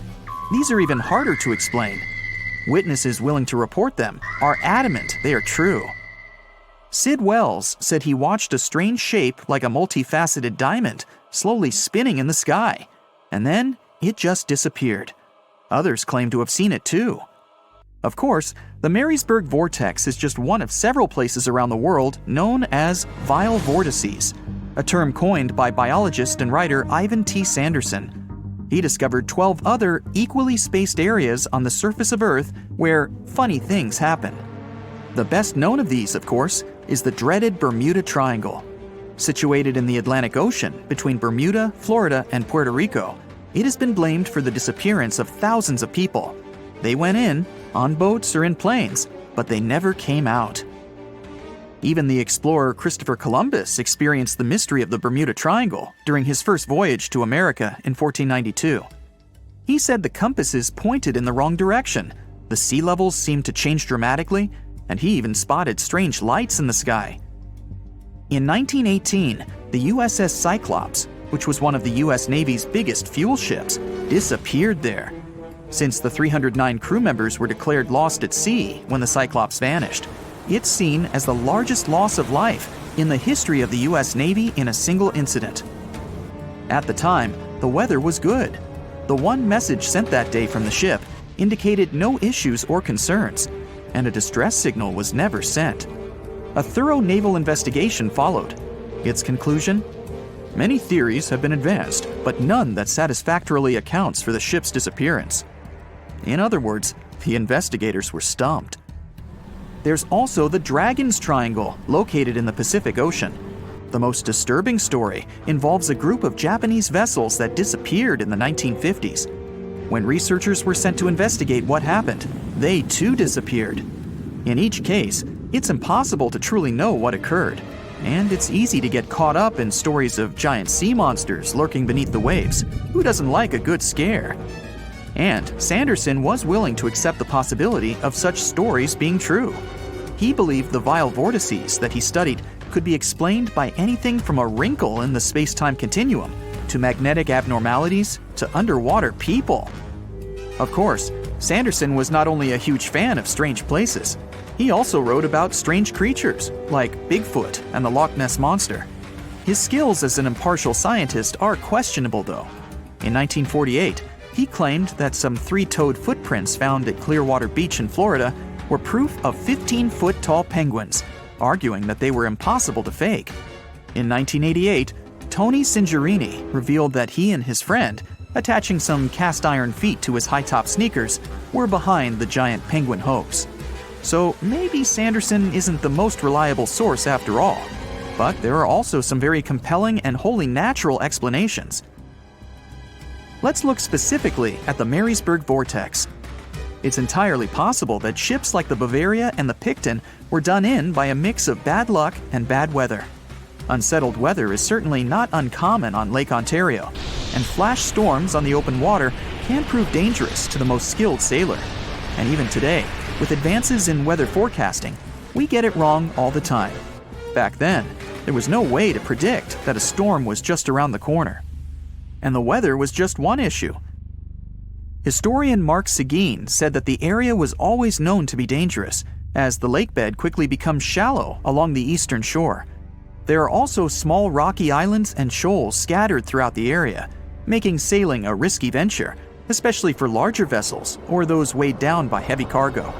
These are even harder to explain. Witnesses willing to report them are adamant they are true. Sid Wells said he watched a strange shape like a multifaceted diamond slowly spinning in the sky, and then it just disappeared. Others claim to have seen it too. Of course, the Marysburg vortex is just one of several places around the world known as vile vortices, a term coined by biologist and writer Ivan T. Sanderson. He discovered 12 other equally spaced areas on the surface of Earth where funny things happen. The best known of these, of course, is the dreaded Bermuda Triangle. Situated in the Atlantic Ocean between Bermuda, Florida, and Puerto Rico, it has been blamed for the disappearance of thousands of people. They went in, on boats or in planes, but they never came out. Even the explorer Christopher Columbus experienced the mystery of the Bermuda Triangle during his first voyage to America in 1492. He said the compasses pointed in the wrong direction, the sea levels seemed to change dramatically, and he even spotted strange lights in the sky. In 1918, the USS Cyclops, which was one of the US Navy's biggest fuel ships, disappeared there. Since the 309 crew members were declared lost at sea when the Cyclops vanished, it's seen as the largest loss of life in the history of the US Navy in a single incident. At the time, the weather was good. The one message sent that day from the ship indicated no issues or concerns, and a distress signal was never sent. A thorough naval investigation followed. Its conclusion? Many theories have been advanced, but none that satisfactorily accounts for the ship's disappearance. In other words, the investigators were stumped. There's also the Dragon's Triangle, located in the Pacific Ocean. The most disturbing story involves a group of Japanese vessels that disappeared in the 1950s. When researchers were sent to investigate what happened, they too disappeared. In each case, it's impossible to truly know what occurred, and it's easy to get caught up in stories of giant sea monsters lurking beneath the waves. Who doesn't like a good scare? And Sanderson was willing to accept the possibility of such stories being true. He believed the vile vortices that he studied could be explained by anything from a wrinkle in the space-time continuum to magnetic abnormalities to underwater people. Of course, Sanderson was not only a huge fan of strange places, he also wrote about strange creatures like Bigfoot and the Loch Ness Monster. His skills as an impartial scientist are questionable though. In 1948, he claimed that some 3-toed footprints found at Clearwater Beach in Florida were proof of 15-foot-tall penguins, arguing that they were impossible to fake. In 1988, Tony Singerini revealed that he and his friend, attaching some cast-iron feet to his high-top sneakers, were behind the giant penguin hoax. So maybe Sanderson isn't the most reliable source after all, but there are also some very compelling and wholly natural explanations. Let's look specifically at the Marysburg vortex. It's entirely possible that ships like the Bavaria and the Picton were done in by a mix of bad luck and bad weather. Unsettled weather is certainly not uncommon on Lake Ontario, and flash storms on the open water can prove dangerous to the most skilled sailor. And even today, with advances in weather forecasting, we get it wrong all the time. Back then, there was no way to predict that a storm was just around the corner. And the weather was just one issue. Historian Mark Seguin said that the area was always known to be dangerous, as the lakebed quickly becomes shallow along the eastern shore. There are also small rocky islands and shoals scattered throughout the area, making sailing a risky venture, especially for larger vessels or those weighed down by heavy cargo.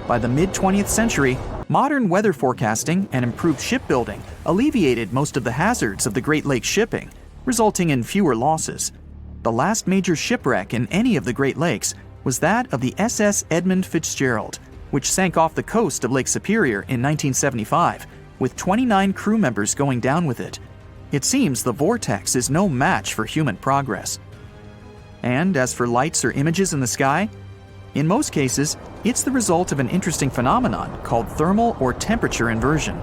By the mid-20th century, modern weather forecasting and improved shipbuilding alleviated most of the hazards of the Great Lakes shipping, resulting in fewer losses. The last major shipwreck in any of the Great Lakes was that of the SS Edmund Fitzgerald, which sank off the coast of Lake Superior in 1975, with 29 crew members going down with it. It seems the vortex is no match for human progress. And as for lights or images in the sky, in most cases, it's the result of an interesting phenomenon called thermal or temperature inversion.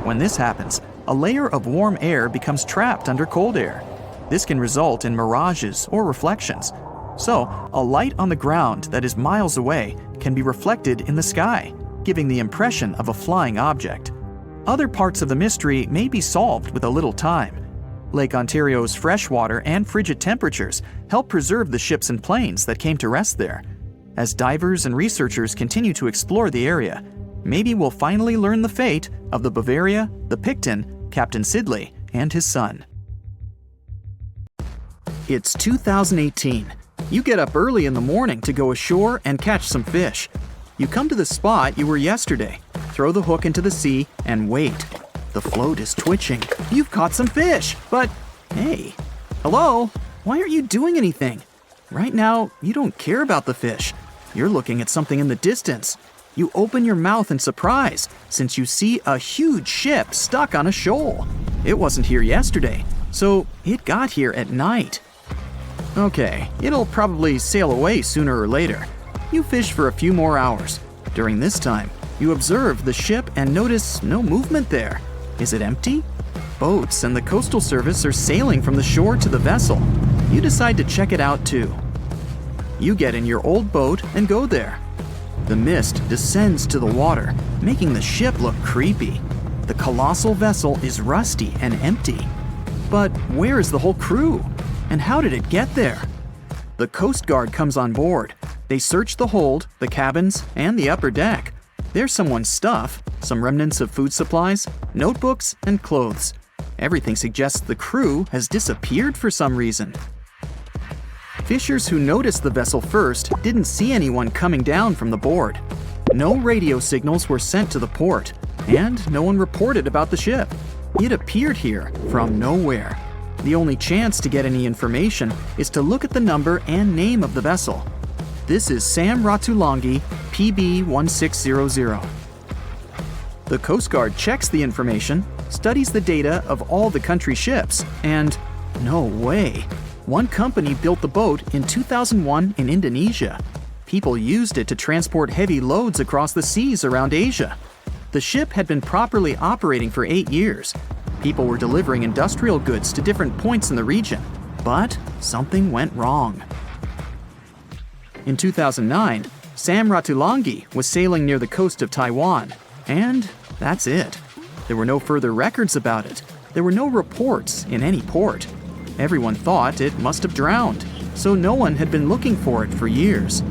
When this happens, a layer of warm air becomes trapped under cold air. This can result in mirages or reflections. So, a light on the ground that is miles away can be reflected in the sky, giving the impression of a flying object. Other parts of the mystery may be solved with a little time. Lake Ontario's freshwater and frigid temperatures help preserve the ships and planes that came to rest there. As divers and researchers continue to explore the area, maybe we'll finally learn the fate of the Bavaria, the Picton, Captain Sidley, and his son. It's 2018. You get up early in the morning to go ashore and catch some fish. You come to the spot you were yesterday, throw the hook into the sea, and wait. The float is twitching. You've caught some fish, but hey, hello? Why aren't you doing anything? Right now, you don't care about the fish. You're looking at something in the distance. You open your mouth in surprise since you see a huge ship stuck on a shoal. It wasn't here yesterday, so it got here at night. Okay, it'll probably sail away sooner or later. You fish for a few more hours. During this time, you observe the ship and notice no movement there. Is it empty? Boats and the Coastal Service are sailing from the shore to the vessel. You decide to check it out too. You get in your old boat and go there. The mist descends to the water, making the ship look creepy. The colossal vessel is rusty and empty. But where is the whole crew? And how did it get there? The Coast Guard comes on board. They search the hold, the cabins, and the upper deck. There's someone's stuff, some remnants of food supplies, notebooks, and clothes. Everything suggests the crew has disappeared for some reason. Fishers who noticed the vessel first didn't see anyone coming down from the board. No radio signals were sent to the port, and no one reported about the ship. It appeared here from nowhere. The only chance to get any information is to look at the number and name of the vessel. This is Sam Ratulangi, PB 1600. The Coast Guard checks the information, studies the data of all the country ships, and no way. One company built the boat in 2001 in Indonesia. People used it to transport heavy loads across the seas around Asia. The ship had been properly operating for 8 years. People were delivering industrial goods to different points in the region, but something went wrong. In 2009, Sam Ratulangi was sailing near the coast of Taiwan, and that's it. There were no further records about it. There were no reports in any port. Everyone thought it must have drowned, so no one had been looking for it for years.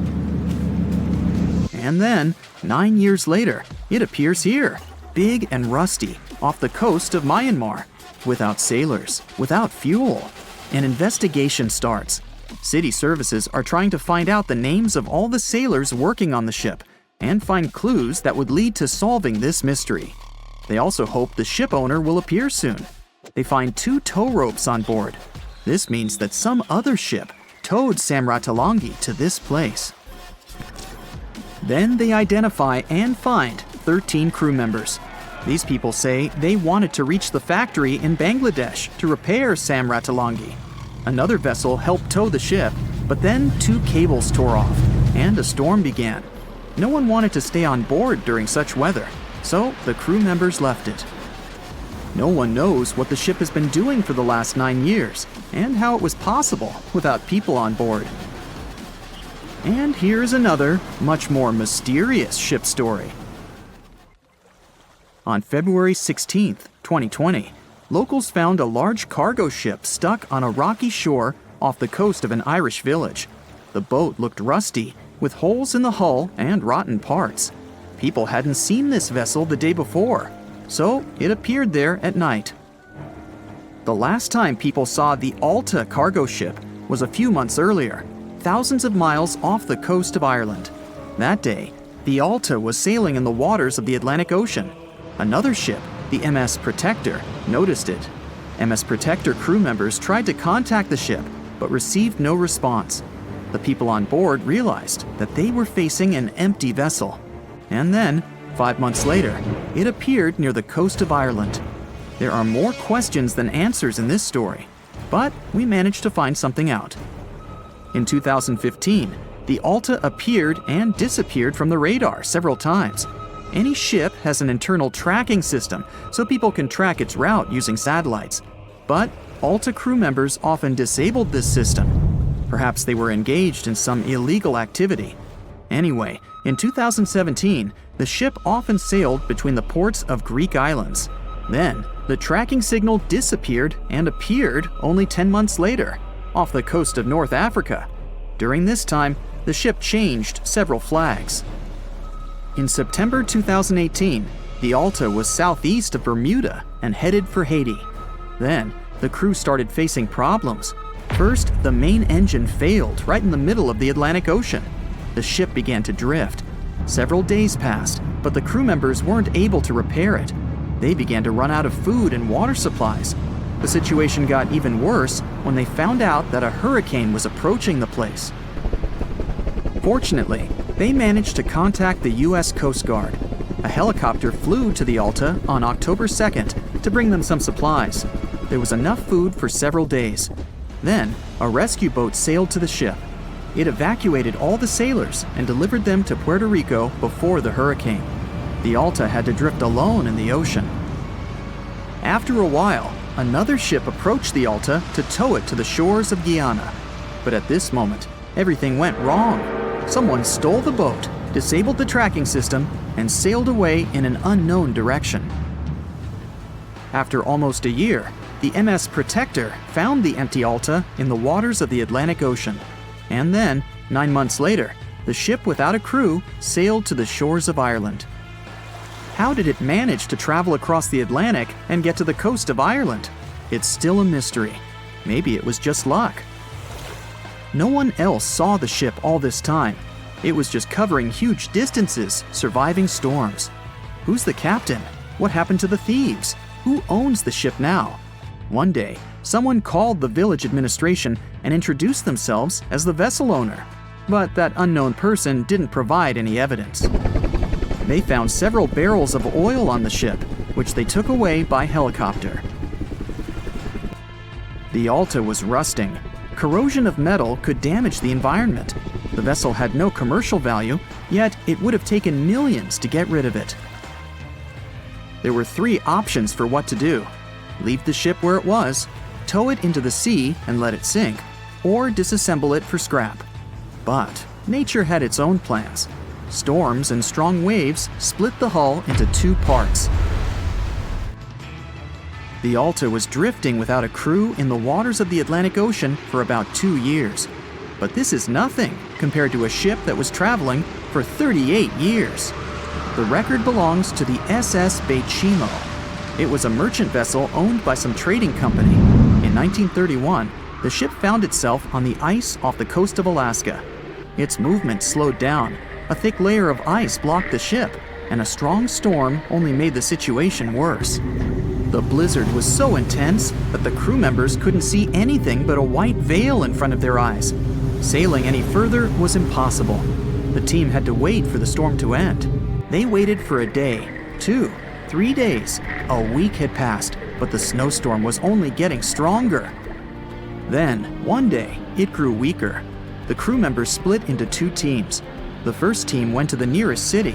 And then, 9 years later, it appears here, big and rusty, off the coast of Myanmar, without sailors, without fuel. An investigation starts. City services are trying to find out the names of all the sailors working on the ship and find clues that would lead to solving this mystery. They also hope the ship owner will appear soon. They find 2 tow ropes on board. This means that some other ship towed Sam Ratulangi to this place. Then they identify and find 13 crew members. These people say they wanted to reach the factory in Bangladesh to repair Sam Ratulangi. Another vessel helped tow the ship, but then 2 cables tore off, and a storm began. No one wanted to stay on board during such weather, so the crew members left it. No one knows what the ship has been doing for the last 9 years, and how it was possible without people on board. And here's another, much more mysterious ship story. On February 16, 2020, locals found a large cargo ship stuck on a rocky shore off the coast of an Irish village. The boat looked rusty, with holes in the hull and rotten parts. People hadn't seen this vessel the day before, so it appeared there at night. The last time people saw the Alta cargo ship was a few months earlier, thousands of miles off the coast of Ireland. That day, the Alta was sailing in the waters of the Atlantic Ocean. Another ship, the MS Protector, noticed it. MS Protector crew members tried to contact the ship, but received no response. The people on board realized that they were facing an empty vessel. And then, 5 months later, it appeared near the coast of Ireland. There are more questions than answers in this story, but we managed to find something out. In 2015, the Alta appeared and disappeared from the radar several times. Any ship has an internal tracking system, so people can track its route using satellites. But Alta crew members often disabled this system. Perhaps they were engaged in some illegal activity. Anyway, in 2017, the ship often sailed between the ports of Greek islands. Then, the tracking signal disappeared and appeared only 10 months later, off the coast of North Africa. During this time, the ship changed several flags. In September 2018, the Alta was southeast of Bermuda and headed for Haiti. Then, the crew started facing problems. First, the main engine failed right in the middle of the Atlantic Ocean. The ship began to drift. Several days passed, but the crew members weren't able to repair it. They began to run out of food and water supplies. The situation got even worse when they found out that a hurricane was approaching the place. Fortunately, they managed to contact the U.S. Coast Guard. A helicopter flew to the Alta on October 2nd to bring them some supplies. There was enough food for several days. Then, a rescue boat sailed to the ship. It evacuated all the sailors and delivered them to Puerto Rico before the hurricane. The Alta had to drift alone in the ocean. After a while, another ship approached the Alta to tow it to the shores of Guyana. But at this moment, everything went wrong. Someone stole the boat, disabled the tracking system, and sailed away in an unknown direction. After almost a year, the MS Protector found the empty Alta in the waters of the Atlantic Ocean. And then, 9 months later, the ship without a crew sailed to the shores of Ireland. How did it manage to travel across the Atlantic and get to the coast of Ireland? It's still a mystery. Maybe it was just luck. No one else saw the ship all this time. It was just covering huge distances, surviving storms. Who's the captain? What happened to the thieves? Who owns the ship now? One day, someone called the village administration and introduced themselves as the vessel owner. But that unknown person didn't provide any evidence. They found several barrels of oil on the ship, which they took away by helicopter. The Alta was rusting. Corrosion of metal could damage the environment. The vessel had no commercial value, yet it would have taken millions to get rid of it. There were 3 options for what to do: leave the ship where it was, tow it into the sea and let it sink, or disassemble it for scrap. But nature had its own plans. Storms and strong waves split the hull into 2 parts. The Alta was drifting without a crew in the waters of the Atlantic Ocean for about 2 years. But this is nothing compared to a ship that was traveling for 38 years. The record belongs to the SS Bechimo. It was a merchant vessel owned by some trading company. In 1931, the ship found itself on the ice off the coast of Alaska. Its movement slowed down. A thick layer of ice blocked the ship, and a strong storm only made the situation worse. The blizzard was so intense that the crew members couldn't see anything but a white veil in front of their eyes. Sailing any further was impossible. The team had to wait for the storm to end. They waited for a day, 2, 3 days. A week had passed, but the snowstorm was only getting stronger. Then, one day, it grew weaker. The crew members split into 2 teams. The first team went to the nearest city.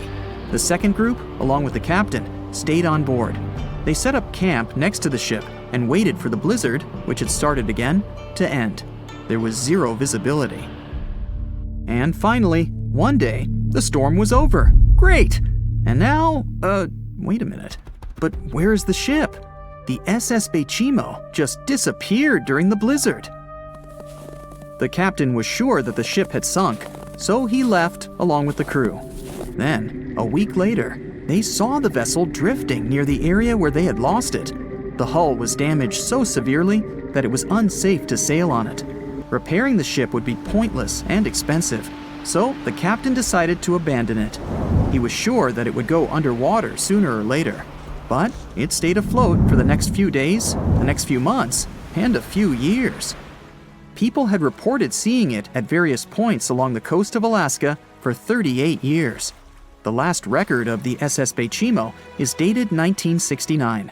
The second group, along with the captain, stayed on board. They set up camp next to the ship and waited for the blizzard, which had started again, to end. There was 0 visibility. And finally, one day, the storm was over. Great! And now, wait a minute. But where's the ship? The SS Bechimo just disappeared during the blizzard. The captain was sure that the ship had sunk, so he left along with the crew. Then, a week later, they saw the vessel drifting near the area where they had lost it. The hull was damaged so severely that it was unsafe to sail on it. Repairing the ship would be pointless and expensive, so the captain decided to abandon it. He was sure that it would go underwater sooner or later, but it stayed afloat for the next few days, the next few months, and a few years. People had reported seeing it at various points along the coast of Alaska for 38 years. The last record of the SS Bechimo is dated 1969.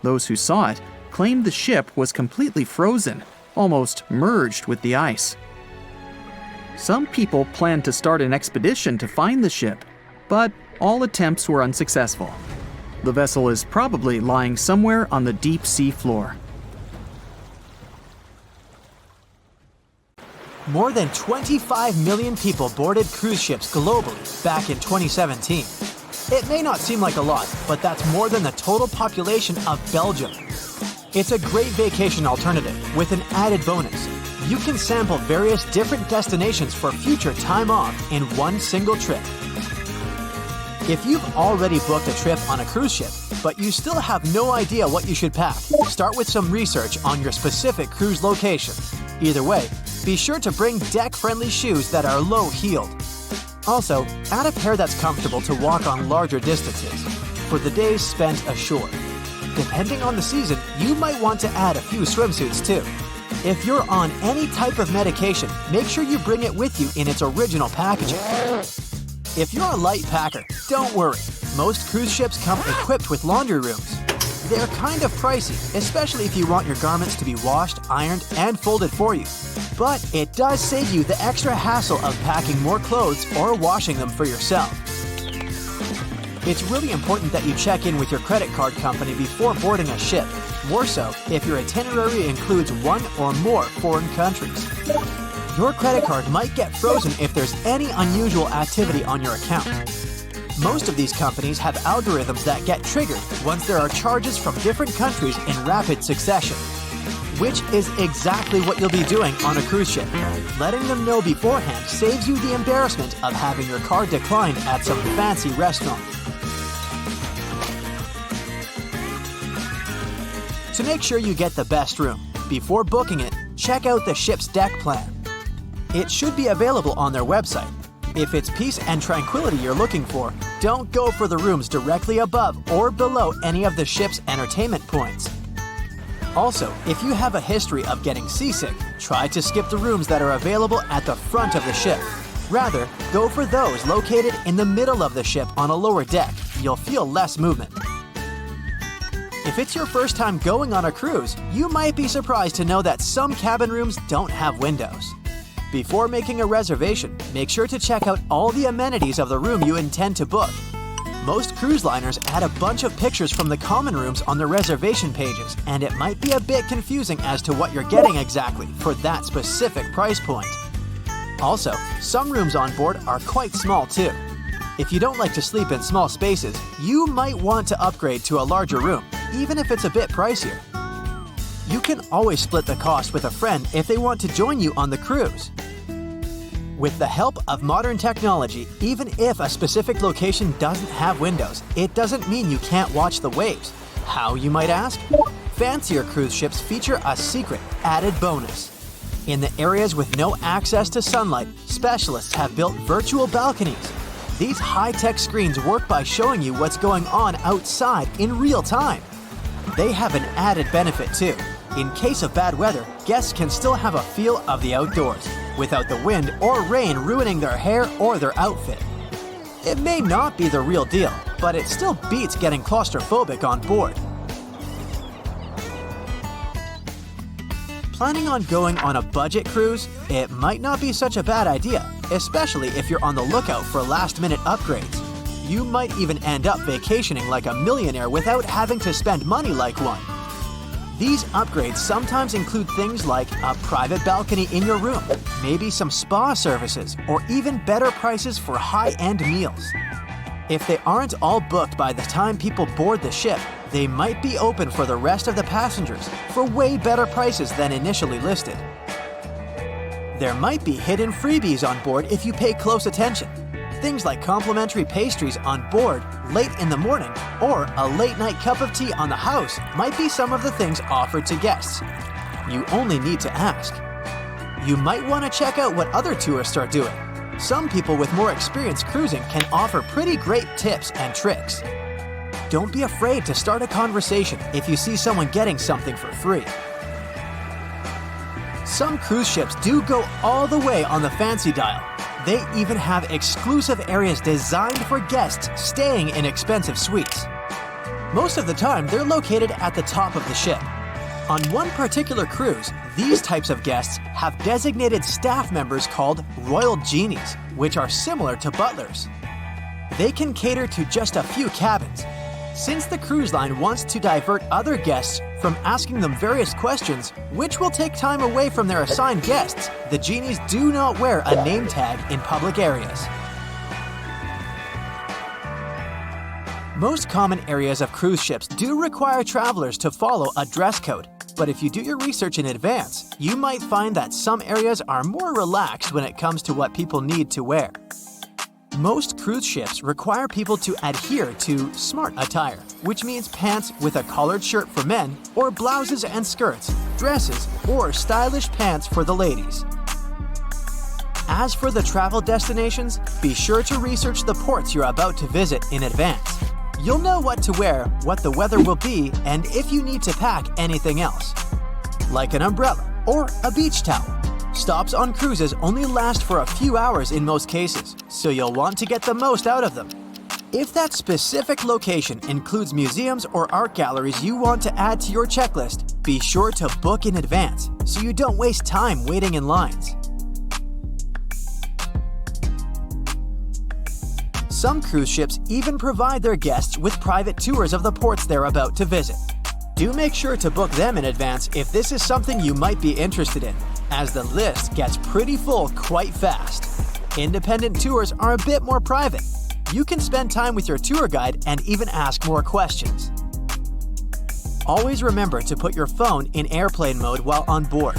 Those who saw it claimed the ship was completely frozen, almost merged with the ice. Some people planned to start an expedition to find the ship, but all attempts were unsuccessful. The vessel is probably lying somewhere on the deep sea floor. More than 25 million people boarded cruise ships globally back in 2017. It may not seem like a lot, but that's more than the total population of Belgium. It's a great vacation alternative with an added bonus. You can sample various different destinations for future time off in one single trip. If you've already booked a trip on a cruise ship, but you still have no idea what you should pack, start with some research on your specific cruise location. Either way, be sure to bring deck-friendly shoes that are low-heeled. Also, add a pair that's comfortable to walk on larger distances for the days spent ashore. Depending on the season, you might want to add a few swimsuits too. If you're on any type of medication, make sure you bring it with you in its original packaging. If you're a light packer, don't worry. Most cruise ships come equipped with laundry rooms. They're kind of pricey, especially if you want your garments to be washed, ironed, and folded for you. But it does save you the extra hassle of packing more clothes or washing them for yourself. It's really important that you check in with your credit card company before boarding a ship, more so if your itinerary includes one or more foreign countries. Your credit card might get frozen if there's any unusual activity on your account. Most of these companies have algorithms that get triggered once there are charges from different countries in rapid succession, which is exactly what you'll be doing on a cruise ship. Letting them know beforehand saves you the embarrassment of having your card declined at some fancy restaurant. To make sure you get the best room, before booking it, check out the ship's deck plan. It should be available on their website. If it's peace and tranquility you're looking for, don't go for the rooms directly above or below any of the ship's entertainment points. Also, if you have a history of getting seasick, try to skip the rooms that are available at the front of the ship. Rather, go for those located in the middle of the ship on a lower deck. You'll feel less movement. If it's your first time going on a cruise, you might be surprised to know that some cabin rooms don't have windows. Before making a reservation, make sure to check out all the amenities of the room you intend to book. Most cruise liners add a bunch of pictures from the common rooms on their reservation pages, and it might be a bit confusing as to what you're getting exactly for that specific price point. Also, some rooms on board are quite small too. If you don't like to sleep in small spaces, you might want to upgrade to a larger room, even if it's a bit pricier. You can always split the cost with a friend if they want to join you on the cruise. With the help of modern technology, even if a specific location doesn't have windows, it doesn't mean you can't watch the waves. How, you might ask? Fancier cruise ships feature a secret, added bonus. In the areas with no access to sunlight, specialists have built virtual balconies. These high-tech screens work by showing you what's going on outside in real time. They have an added benefit too. In case of bad weather, guests can still have a feel of the outdoors, without the wind or rain ruining their hair or their outfit. It may not be the real deal, but it still beats getting claustrophobic on board. Planning on going on a budget cruise? It might not be such a bad idea, especially if you're on the lookout for last-minute upgrades. You might even end up vacationing like a millionaire without having to spend money like one. These upgrades sometimes include things like a private balcony in your room, maybe some spa services, or even better prices for high-end meals. If they aren't all booked by the time people board the ship, they might be open for the rest of the passengers for way better prices than initially listed. There might be hidden freebies on board if you pay close attention. Things like complimentary pastries on board late in the morning or a late-night cup of tea on the house might be some of the things offered to guests. You only need to ask. You might want to check out what other tourists are doing. Some people with more experience cruising can offer pretty great tips and tricks. Don't be afraid to start a conversation if you see someone getting something for free. Some cruise ships do go all the way on the fancy dial. They even have exclusive areas designed for guests staying in expensive suites. Most of the time, they're located at the top of the ship. On one particular cruise, these types of guests have designated staff members called Royal Genies, which are similar to butlers. They can cater to just a few cabins. Since the cruise line wants to divert other guests from asking them various questions, which will take time away from their assigned guests, the genies do not wear a name tag in public areas. Most common areas of cruise ships do require travelers to follow a dress code, but if you do your research in advance, you might find that some areas are more relaxed when it comes to what people need to wear. Most cruise ships require people to adhere to smart attire, which means pants with a collared shirt for men, or blouses and skirts, dresses, or stylish pants for the ladies. As for the travel destinations, be sure to research the ports you're about to visit in advance. You'll know what to wear, what the weather will be, and if you need to pack anything else, like an umbrella or a beach towel. Stops on cruises only last for a few hours in most cases, so you'll want to get the most out of them. If that specific location includes museums or art galleries you want to add to your checklist, be sure to book in advance so you don't waste time waiting in lines. Some cruise ships even provide their guests with private tours of the ports they're about to visit. Do make sure to book them in advance if this is something you might be interested in, as the list gets pretty full quite fast. Independent tours are a bit more private. You can spend time with your tour guide and even ask more questions. Always remember to put your phone in airplane mode while on board.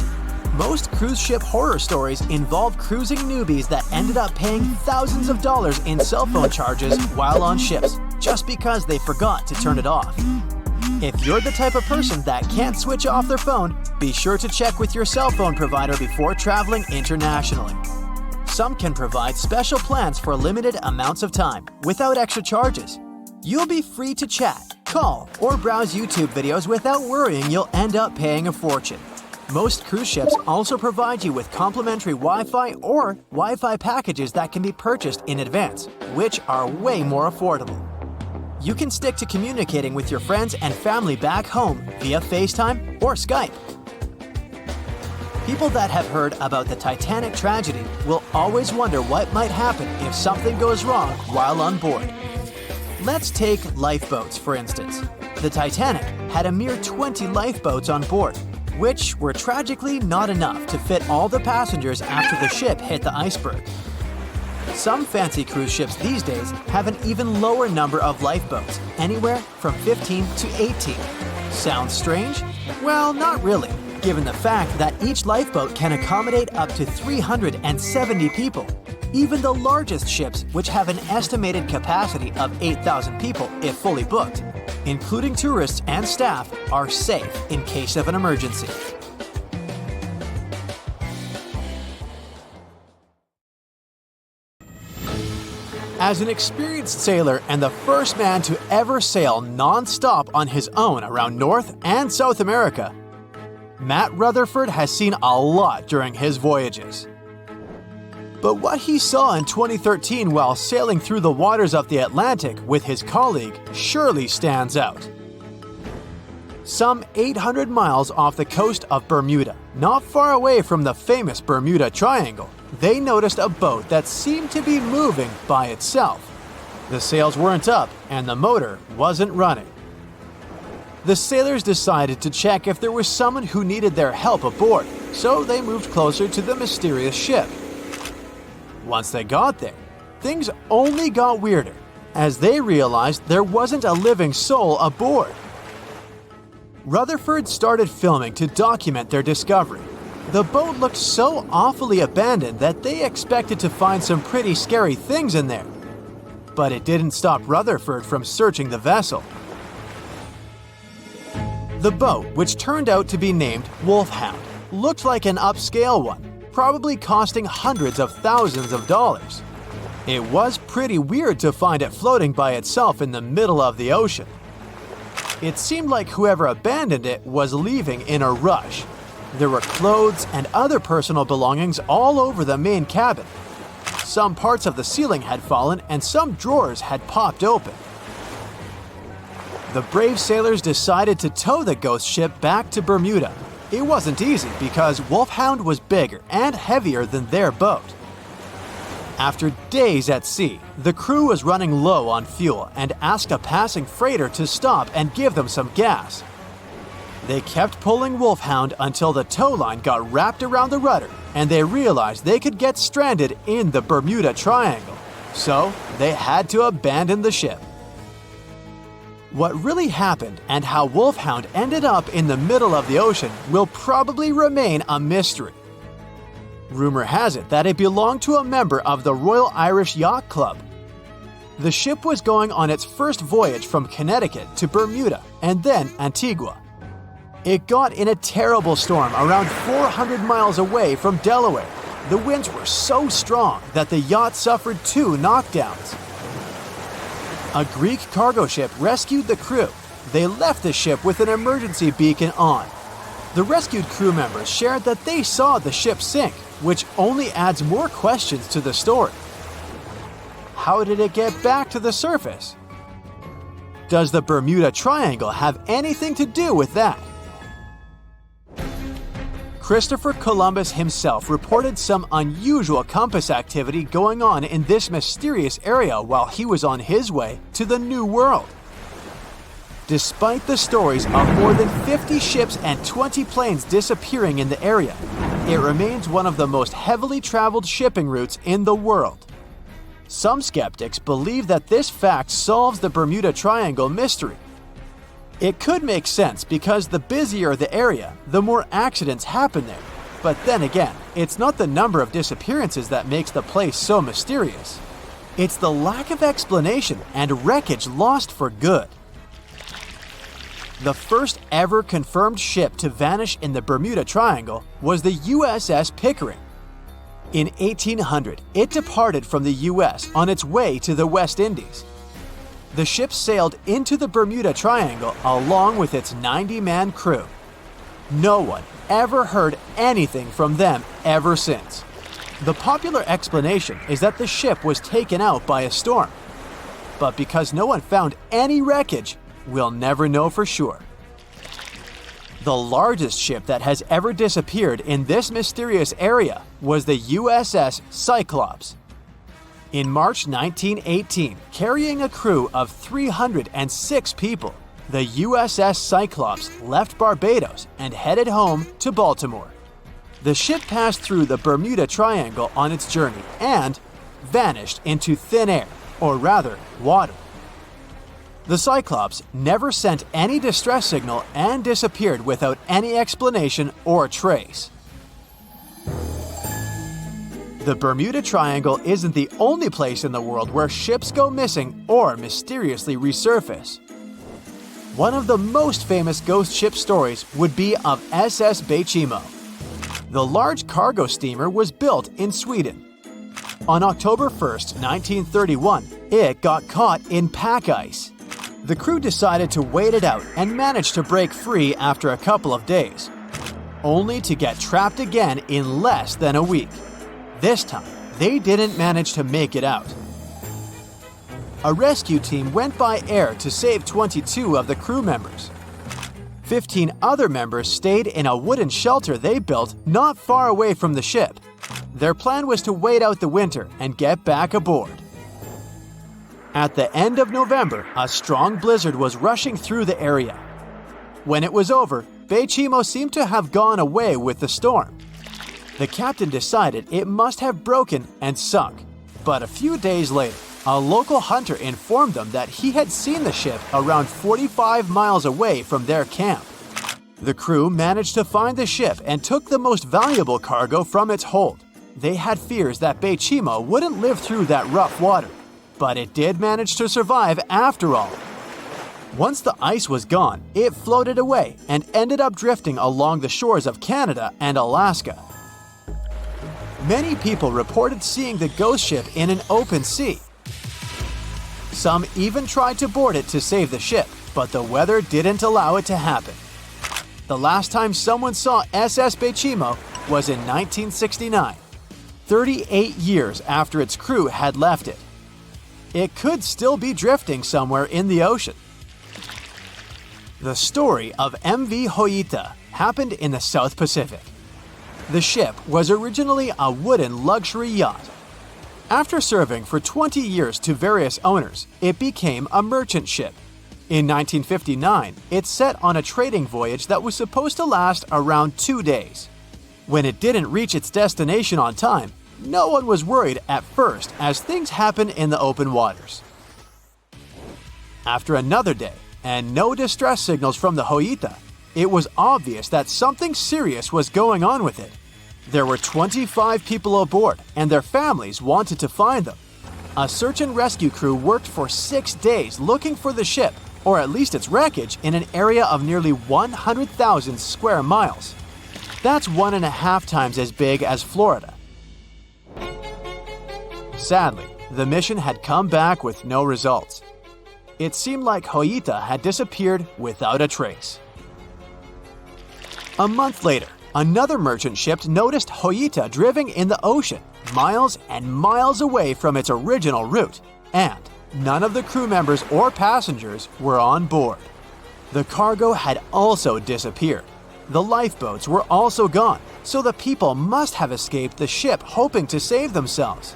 Most cruise ship horror stories involve cruising newbies that ended up paying thousands of dollars in cell phone charges while on ships, just because they forgot to turn it off. If you're the type of person that can't switch off their phone, be sure to check with your cell phone provider before traveling internationally. Some can provide special plans for limited amounts of time, without extra charges. You'll be free to chat, call, or browse YouTube videos without worrying you'll end up paying a fortune. Most cruise ships also provide you with complimentary Wi-Fi or Wi-Fi packages that can be purchased in advance, which are way more affordable. You can stick to communicating with your friends and family back home via FaceTime or Skype. People that have heard about the Titanic tragedy will always wonder what might happen if something goes wrong while on board. Let's take lifeboats, for instance. The Titanic had a mere 20 lifeboats on board, which were tragically not enough to fit all the passengers after the ship hit the iceberg. Some fancy cruise ships these days have an even lower number of lifeboats, anywhere from 15 to 18. Sounds strange? Well, not really, given the fact that each lifeboat can accommodate up to 370 people. Even the largest ships, which have an estimated capacity of 8,000 people if fully booked, including tourists and staff, are safe in case of an emergency. As an experienced sailor and the first man to ever sail non-stop on his own around North and South America, Matt Rutherford has seen a lot during his voyages. But what he saw in 2013 while sailing through the waters of the Atlantic with his colleague surely stands out. Some 800 miles off the coast of Bermuda, not far away from the famous Bermuda Triangle, they noticed a boat that seemed to be moving by itself. The sails weren't up and the motor wasn't running. The sailors decided to check if there was someone who needed their help aboard, so they moved closer to the mysterious ship. Once they got there, things only got weirder, as they realized there wasn't a living soul aboard. Rutherford started filming to document their discovery. The boat looked so awfully abandoned that they expected to find some pretty scary things in there. But it didn't stop Rutherford from searching the vessel. The boat, which turned out to be named Wolfhound, looked like an upscale one, probably costing hundreds of thousands of dollars. It was pretty weird to find it floating by itself in the middle of the ocean. It seemed like whoever abandoned it was leaving in a rush. There were clothes and other personal belongings all over the main cabin. Some parts of the ceiling had fallen and some drawers had popped open. The brave sailors decided to tow the ghost ship back to Bermuda. It wasn't easy because Wolfhound was bigger and heavier than their boat. After days at sea, the crew was running low on fuel and asked a passing freighter to stop and give them some gas. They kept pulling Wolfhound until the tow line got wrapped around the rudder and they realized they could get stranded in the Bermuda Triangle. So they had to abandon the ship. What really happened and how Wolfhound ended up in the middle of the ocean will probably remain a mystery. Rumor has it that it belonged to a member of the Royal Irish Yacht Club. The ship was going on its first voyage from Connecticut to Bermuda and then Antigua. It got in a terrible storm around 400 miles away from Delaware. The winds were so strong that the yacht suffered 2 knockdowns. A Greek cargo ship rescued the crew. They left the ship with an emergency beacon on. The rescued crew members shared that they saw the ship sink, which only adds more questions to the story. How did it get back to the surface? Does the Bermuda Triangle have anything to do with that? Christopher Columbus himself reported some unusual compass activity going on in this mysterious area while he was on his way to the New World. Despite the stories of more than 50 ships and 20 planes disappearing in the area, it remains one of the most heavily traveled shipping routes in the world. Some skeptics believe that this fact solves the Bermuda Triangle mystery. It could make sense because the busier the area, the more accidents happen there. But then again, it's not the number of disappearances that makes the place so mysterious. It's the lack of explanation and wreckage lost for good. The first ever confirmed ship to vanish in the Bermuda Triangle was the USS Pickering. In 1800, it departed from the US on its way to the West Indies. The ship sailed into the Bermuda Triangle along with its 90-man crew. No one ever heard anything from them ever since. The popular explanation is that the ship was taken out by a storm. But because no one found any wreckage, we'll never know for sure. The largest ship that has ever disappeared in this mysterious area was the USS Cyclops. In March 1918, carrying a crew of 306 people, the USS Cyclops left Barbados and headed home to Baltimore. The ship passed through the Bermuda Triangle on its journey and vanished into thin air, or rather, water. The Cyclops never sent any distress signal and disappeared without any explanation or trace. The Bermuda Triangle isn't the only place in the world where ships go missing or mysteriously resurface. One of the most famous ghost ship stories would be of SS Bechimo. The large cargo steamer was built in Sweden. On October 1st, 1931, it got caught in pack ice. The crew decided to wait it out and managed to break free after a couple of days, only to get trapped again in less than a week. This time, they didn't manage to make it out. A rescue team went by air to save 22 of the crew members. 15 other members stayed in a wooden shelter they built not far away from the ship. Their plan was to wait out the winter and get back aboard. At the end of November, a strong blizzard was rushing through the area. When it was over, Bechimo seemed to have gone away with the storm. The captain decided it must have broken and sunk, but a few days later, a local hunter informed them that he had seen the ship around 45 miles away from their camp. The crew managed to find the ship and took the most valuable cargo from its hold. They had fears that Bechimo wouldn't live through that rough water, but it did manage to survive after all. Once the ice was gone, it floated away and ended up drifting along the shores of Canada and Alaska. Many people reported seeing the ghost ship in an open sea. Some even tried to board it to save the ship, but the weather didn't allow it to happen. The last time someone saw SS Bechimo was in 1969, 38 years after its crew had left it. It could still be drifting somewhere in the ocean. The story of MV Hoita happened in the South Pacific. The ship was originally a wooden luxury yacht. After serving for 20 years to various owners, it became a merchant ship. In 1959, it set on a trading voyage that was supposed to last around 2 days. When it didn't reach its destination on time, no one was worried at first as things happen in the open waters. After another day, and no distress signals from the Hoita, it was obvious that something serious was going on with it. There were 25 people aboard, and their families wanted to find them. A search and rescue crew worked for 6 days looking for the ship, or at least its wreckage, in an area of nearly 100,000 square miles. That's 1.5 times as big as Florida. Sadly, the mission had come back with no results. It seemed like Hoita had disappeared without a trace. A month later, another merchant ship noticed Hoita drifting in the ocean, miles and miles away from its original route, and none of the crew members or passengers were on board. The cargo had also disappeared. The lifeboats were also gone, so the people must have escaped the ship hoping to save themselves.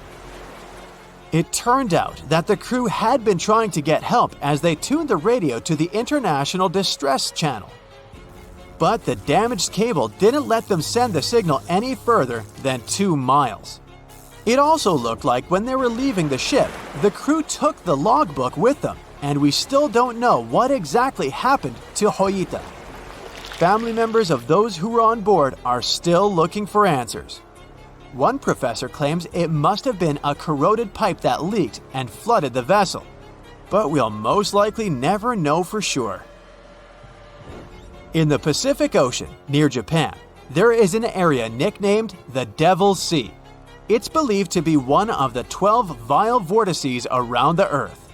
It turned out that the crew had been trying to get help as they tuned the radio to the International Distress Channel. But the damaged cable didn't let them send the signal any further than 2 miles. It also looked like when they were leaving the ship, the crew took the logbook with them, and we still don't know what exactly happened to Hoita. Family members of those who were on board are still looking for answers. One professor claims it must have been a corroded pipe that leaked and flooded the vessel, but we'll most likely never know for sure. In the Pacific Ocean, near Japan, there is an area nicknamed the Devil's Sea. It's believed to be one of the 12 vile vortices around the Earth.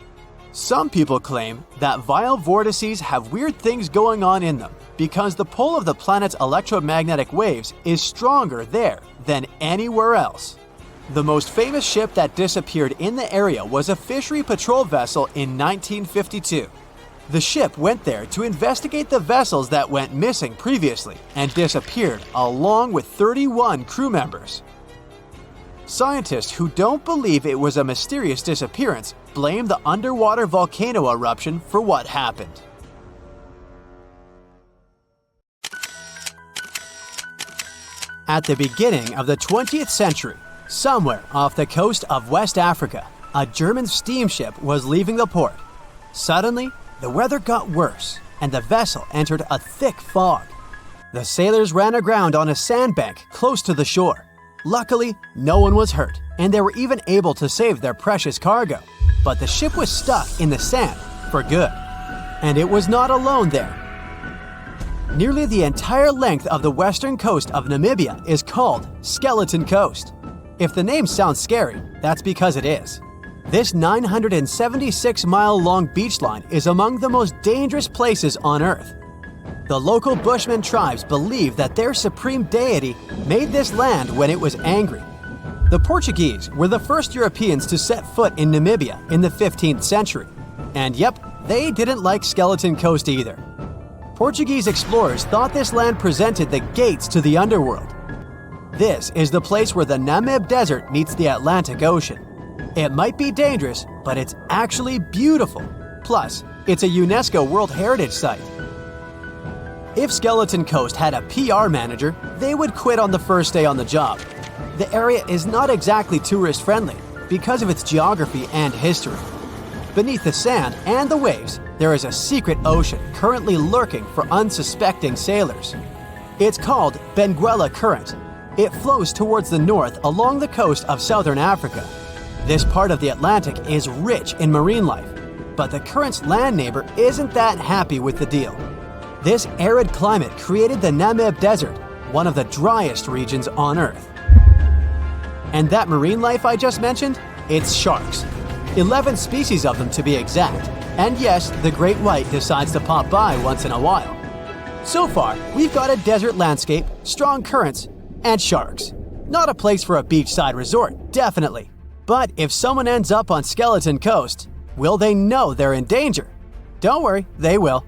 Some people claim that vile vortices have weird things going on in them because the pull of the planet's electromagnetic waves is stronger there than anywhere else. The most famous ship that disappeared in the area was a fishery patrol vessel in 1952. The ship went there to investigate the vessels that went missing previously and disappeared along with 31 crew members. Scientists who don't believe it was a mysterious disappearance blame the underwater volcano eruption for what happened. At the beginning of the 20th century, somewhere off the coast of West Africa, a German steamship was leaving the port. Suddenly, the weather got worse, and the vessel entered a thick fog. The sailors ran aground on a sandbank close to the shore. Luckily, no one was hurt, and they were even able to save their precious cargo. But the ship was stuck in the sand for good. And it was not alone there. Nearly the entire length of the western coast of Namibia is called Skeleton Coast. If the name sounds scary, that's because it is. This 976-mile-long beach line is among the most dangerous places on Earth. The local Bushman tribes believe that their supreme deity made this land when it was angry. The Portuguese were the first Europeans to set foot in Namibia in the 15th century. And yep, they didn't like Skeleton Coast either. Portuguese explorers thought this land presented the gates to the underworld. This is the place where the Namib Desert meets the Atlantic Ocean. It might be dangerous, but it's actually beautiful. Plus, it's a UNESCO World Heritage Site. If Skeleton Coast had a PR manager, they would quit on the first day on the job. The area is not exactly tourist-friendly because of its geography and history. Beneath the sand and the waves, there is a secret ocean currently lurking for unsuspecting sailors. It's called Benguela Current. It flows towards the north along the coast of southern Africa. This part of the Atlantic is rich in marine life, but the current's land neighbor isn't that happy with the deal. This arid climate created the Namib Desert, one of the driest regions on Earth. And that marine life I just mentioned? It's sharks. 11 species of them to be exact. And yes, the great white decides to pop by once in a while. So far, we've got a desert landscape, strong currents, and sharks. Not a place for a beachside resort, definitely. But if someone ends up on Skeleton Coast, will they know they're in danger? Don't worry, they will.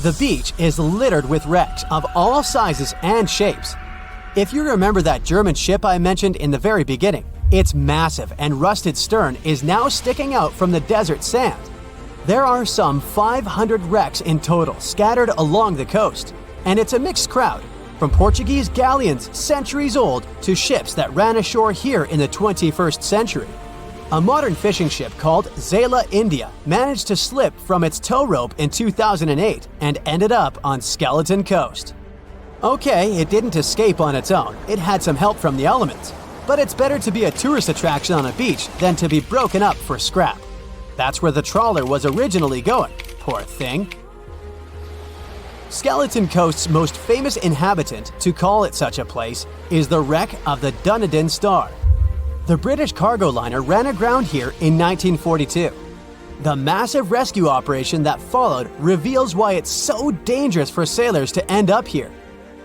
The beach is littered with wrecks of all sizes and shapes. If you remember that German ship I mentioned in the very beginning, its massive and rusted stern is now sticking out from the desert sand. There are some 500 wrecks in total scattered along the coast, and it's a mixed crowd, from Portuguese galleons centuries old to ships that ran ashore here in the 21st century. A modern fishing ship called Zela India managed to slip from its tow rope in 2008 and ended up on Skeleton Coast. Okay, it didn't escape on its own. It had some help from the elements. But it's better to be a tourist attraction on a beach than to be broken up for scrap. That's where the trawler was originally going. Poor thing. Skeleton Coast's most famous inhabitant, to call it such a place, is the wreck of the Dunedin Star. The British cargo liner ran aground here in 1942. The massive rescue operation that followed reveals why it's so dangerous for sailors to end up here.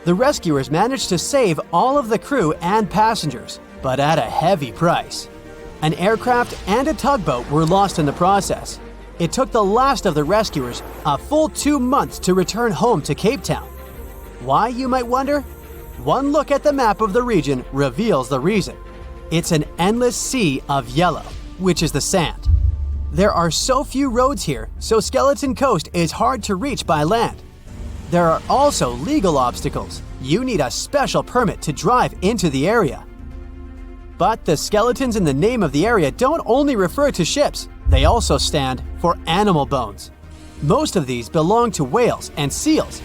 The rescuers managed to save all of the crew and passengers, but at a heavy price. An aircraft and a tugboat were lost in the process. It took the last of the rescuers a full 2 months to return home to Cape Town. Why, you might wonder? One look at the map of the region reveals the reason. It's an endless sea of yellow, which is the sand. There are so few roads here, so Skeleton Coast is hard to reach by land. There are also legal obstacles. You need a special permit to drive into the area. But the skeletons in the name of the area don't only refer to ships, they also stand for animal bones. Most of these belong to whales and seals.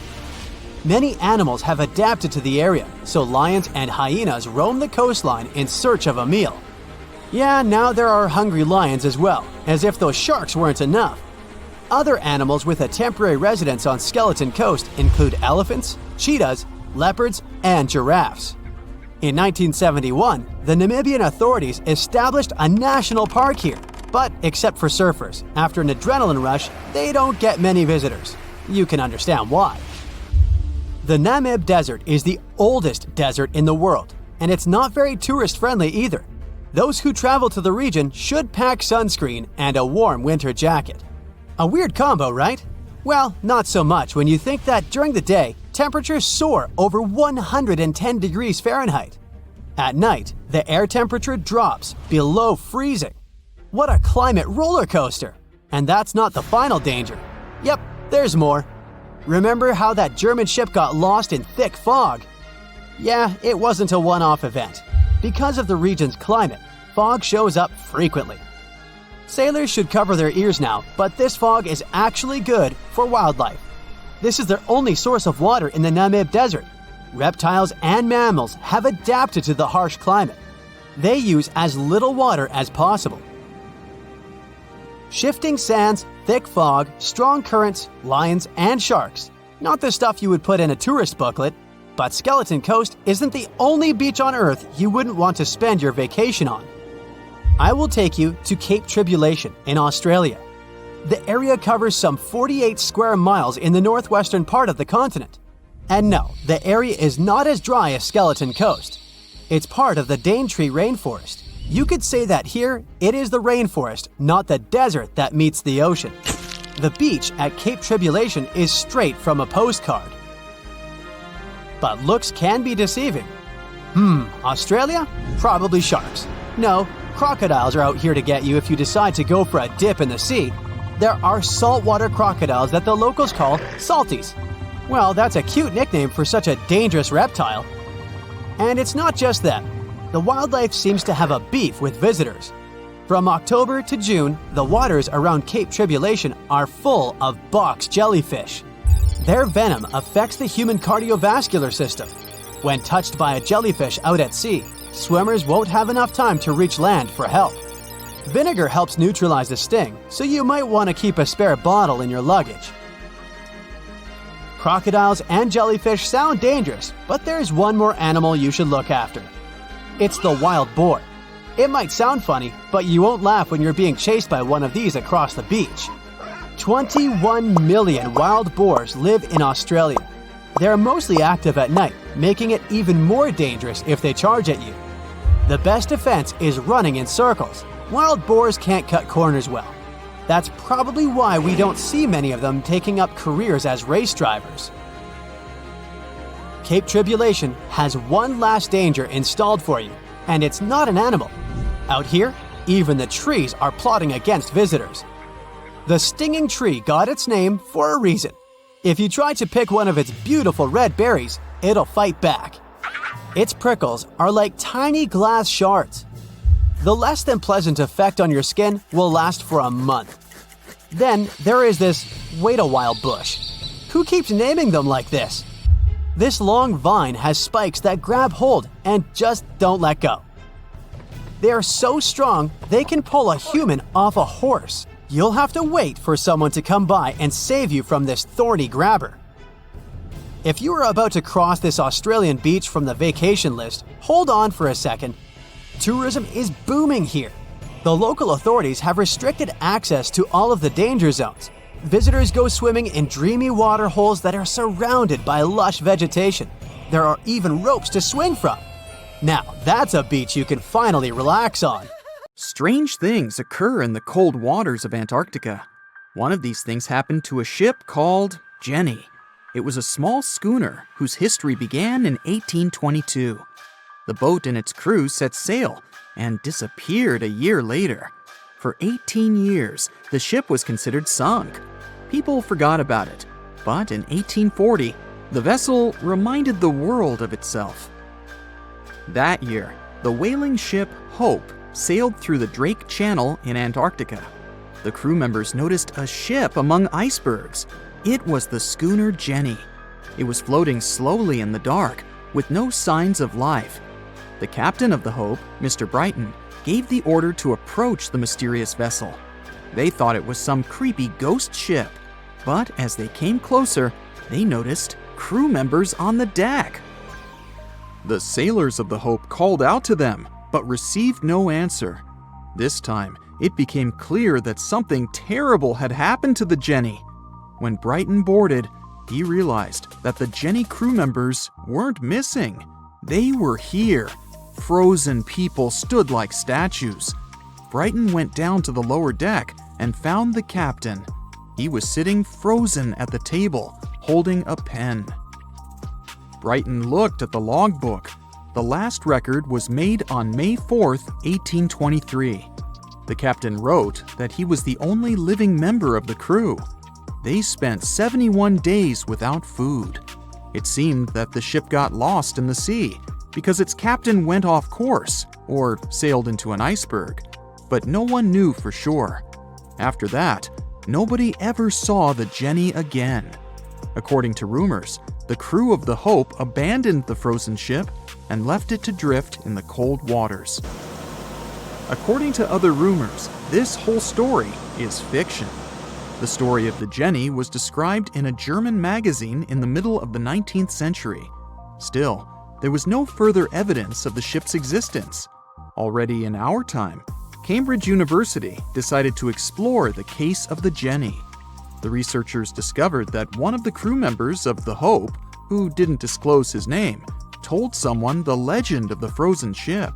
Many animals have adapted to the area, so lions and hyenas roam the coastline in search of a meal. Yeah, now there are hungry lions as well, as if those sharks weren't enough. Other animals with a temporary residence on Skeleton Coast include elephants, cheetahs, leopards, and giraffes. In 1971, the Namibian authorities established a national park here, but except for surfers, after an adrenaline rush, they don't get many visitors. You can understand why. The Namib Desert is the oldest desert in the world, and it's not very tourist-friendly either. Those who travel to the region should pack sunscreen and a warm winter jacket. A weird combo, right? Well, not so much when you think that during the day, temperatures soar over 110 degrees Fahrenheit. At night, the air temperature drops below freezing. What a climate roller coaster! And that's not the final danger. Yep, there's more. Remember how that German ship got lost in thick fog? Yeah, it wasn't a one-off event. Because of the region's climate, fog shows up frequently. Sailors should cover their ears now, but this fog is actually good for wildlife. This is their only source of water in the Namib Desert. Reptiles and mammals have adapted to the harsh climate. They use as little water as possible. Shifting sands, thick fog, strong currents, lions, and sharks. Not the stuff you would put in a tourist booklet, but Skeleton Coast isn't the only beach on Earth you wouldn't want to spend your vacation on. I will take you to Cape Tribulation in Australia. The area covers some 48 square miles in the northwestern part of the continent. And no, the area is not as dry as Skeleton Coast. It's part of the Daintree rainforest. You could say that here, it is the rainforest, not the desert that meets the ocean. The beach at Cape Tribulation is straight from a postcard. But looks can be deceiving. Australia? Probably sharks. No, crocodiles are out here to get you if you decide to go for a dip in the sea. There are saltwater crocodiles that the locals call salties. Well, that's a cute nickname for such a dangerous reptile. And it's not just them. The wildlife seems to have a beef with visitors. From October to June, the waters around Cape Tribulation are full of box jellyfish. Their venom affects the human cardiovascular system. When touched by a jellyfish out at sea, swimmers won't have enough time to reach land for help. Vinegar helps neutralize the sting, so you might want to keep a spare bottle in your luggage. Crocodiles and jellyfish sound dangerous, but there's one more animal you should look after. It's the wild boar. It might sound funny, but you won't laugh when you're being chased by one of these across the beach. 21 million wild boars live in Australia. They're mostly active at night, making it even more dangerous if they charge at you. The best defense is running in circles. Wild boars can't cut corners well. That's probably why we don't see many of them taking up careers as race drivers. Cape Tribulation has one last danger installed for you, and it's not an animal. Out here, even the trees are plotting against visitors. The stinging tree got its name for a reason. If you try to pick one of its beautiful red berries, it'll fight back. Its prickles are like tiny glass shards. The less than pleasant effect on your skin will last for a month. Then there is this wait-a-while bush. Who keeps naming them like this? This long vine has spikes that grab hold and just don't let go. They are so strong, they can pull a human off a horse. You'll have to wait for someone to come by and save you from this thorny grabber. If you are about to cross this Australian beach from the vacation list, hold on for a second. Tourism is booming here. The local authorities have restricted access to all of the danger zones. Visitors go swimming in dreamy water holes that are surrounded by lush vegetation. There are even ropes to swing from. Now, that's a beach you can finally relax on. Strange things occur in the cold waters of Antarctica. One of these things happened to a ship called Jenny. It was a small schooner whose history began in 1822. The boat and its crew set sail and disappeared a year later. For 18 years, the ship was considered sunk. People forgot about it, but in 1840, the vessel reminded the world of itself. That year, the whaling ship Hope sailed through the Drake Channel in Antarctica. The crew members noticed a ship among icebergs. It was the schooner Jenny. It was floating slowly in the dark, with no signs of life. The captain of the Hope, Mr. Brighton, gave the order to approach the mysterious vessel. They thought it was some creepy ghost ship, but as they came closer, they noticed crew members on the deck. The sailors of the Hope called out to them, but received no answer. This time, it became clear that something terrible had happened to the Jenny. When Brighton boarded, he realized that the Jenny crew members weren't missing. They were here. Frozen people stood like statues. Brighton went down to the lower deck and found the captain. He was sitting frozen at the table, holding a pen. Brighton looked at the logbook. The last record was made on May 4th, 1823. The captain wrote that he was the only living member of the crew. They spent 71 days without food. It seemed that the ship got lost in the sea because its captain went off course or sailed into an iceberg, but no one knew for sure. After that, nobody ever saw the Jenny again. According to rumors, the crew of the Hope abandoned the frozen ship and left it to drift in the cold waters. According to other rumors, this whole story is fiction. The story of the Jenny was described in a German magazine in the middle of the 19th century. Still, there was no further evidence of the ship's existence. Already in our time, Cambridge University decided to explore the case of the Jenny. The researchers discovered that one of the crew members of the Hope, who didn't disclose his name, told someone the legend of the frozen ship.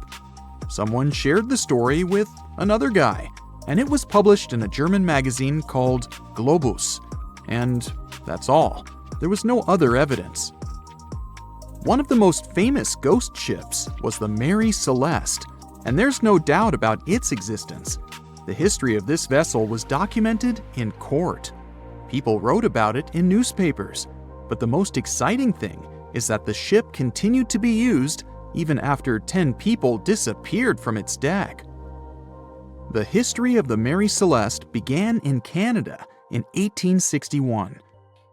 Someone shared the story with another guy, and it was published in a German magazine called Globus. And that's all. There was no other evidence. One of the most famous ghost ships was the Mary Celeste, and there's no doubt about its existence. The history of this vessel was documented in court. People wrote about it in newspapers, but the most exciting thing is that the ship continued to be used even after 10 people disappeared from its deck. The history of the Mary Celeste began in Canada in 1861.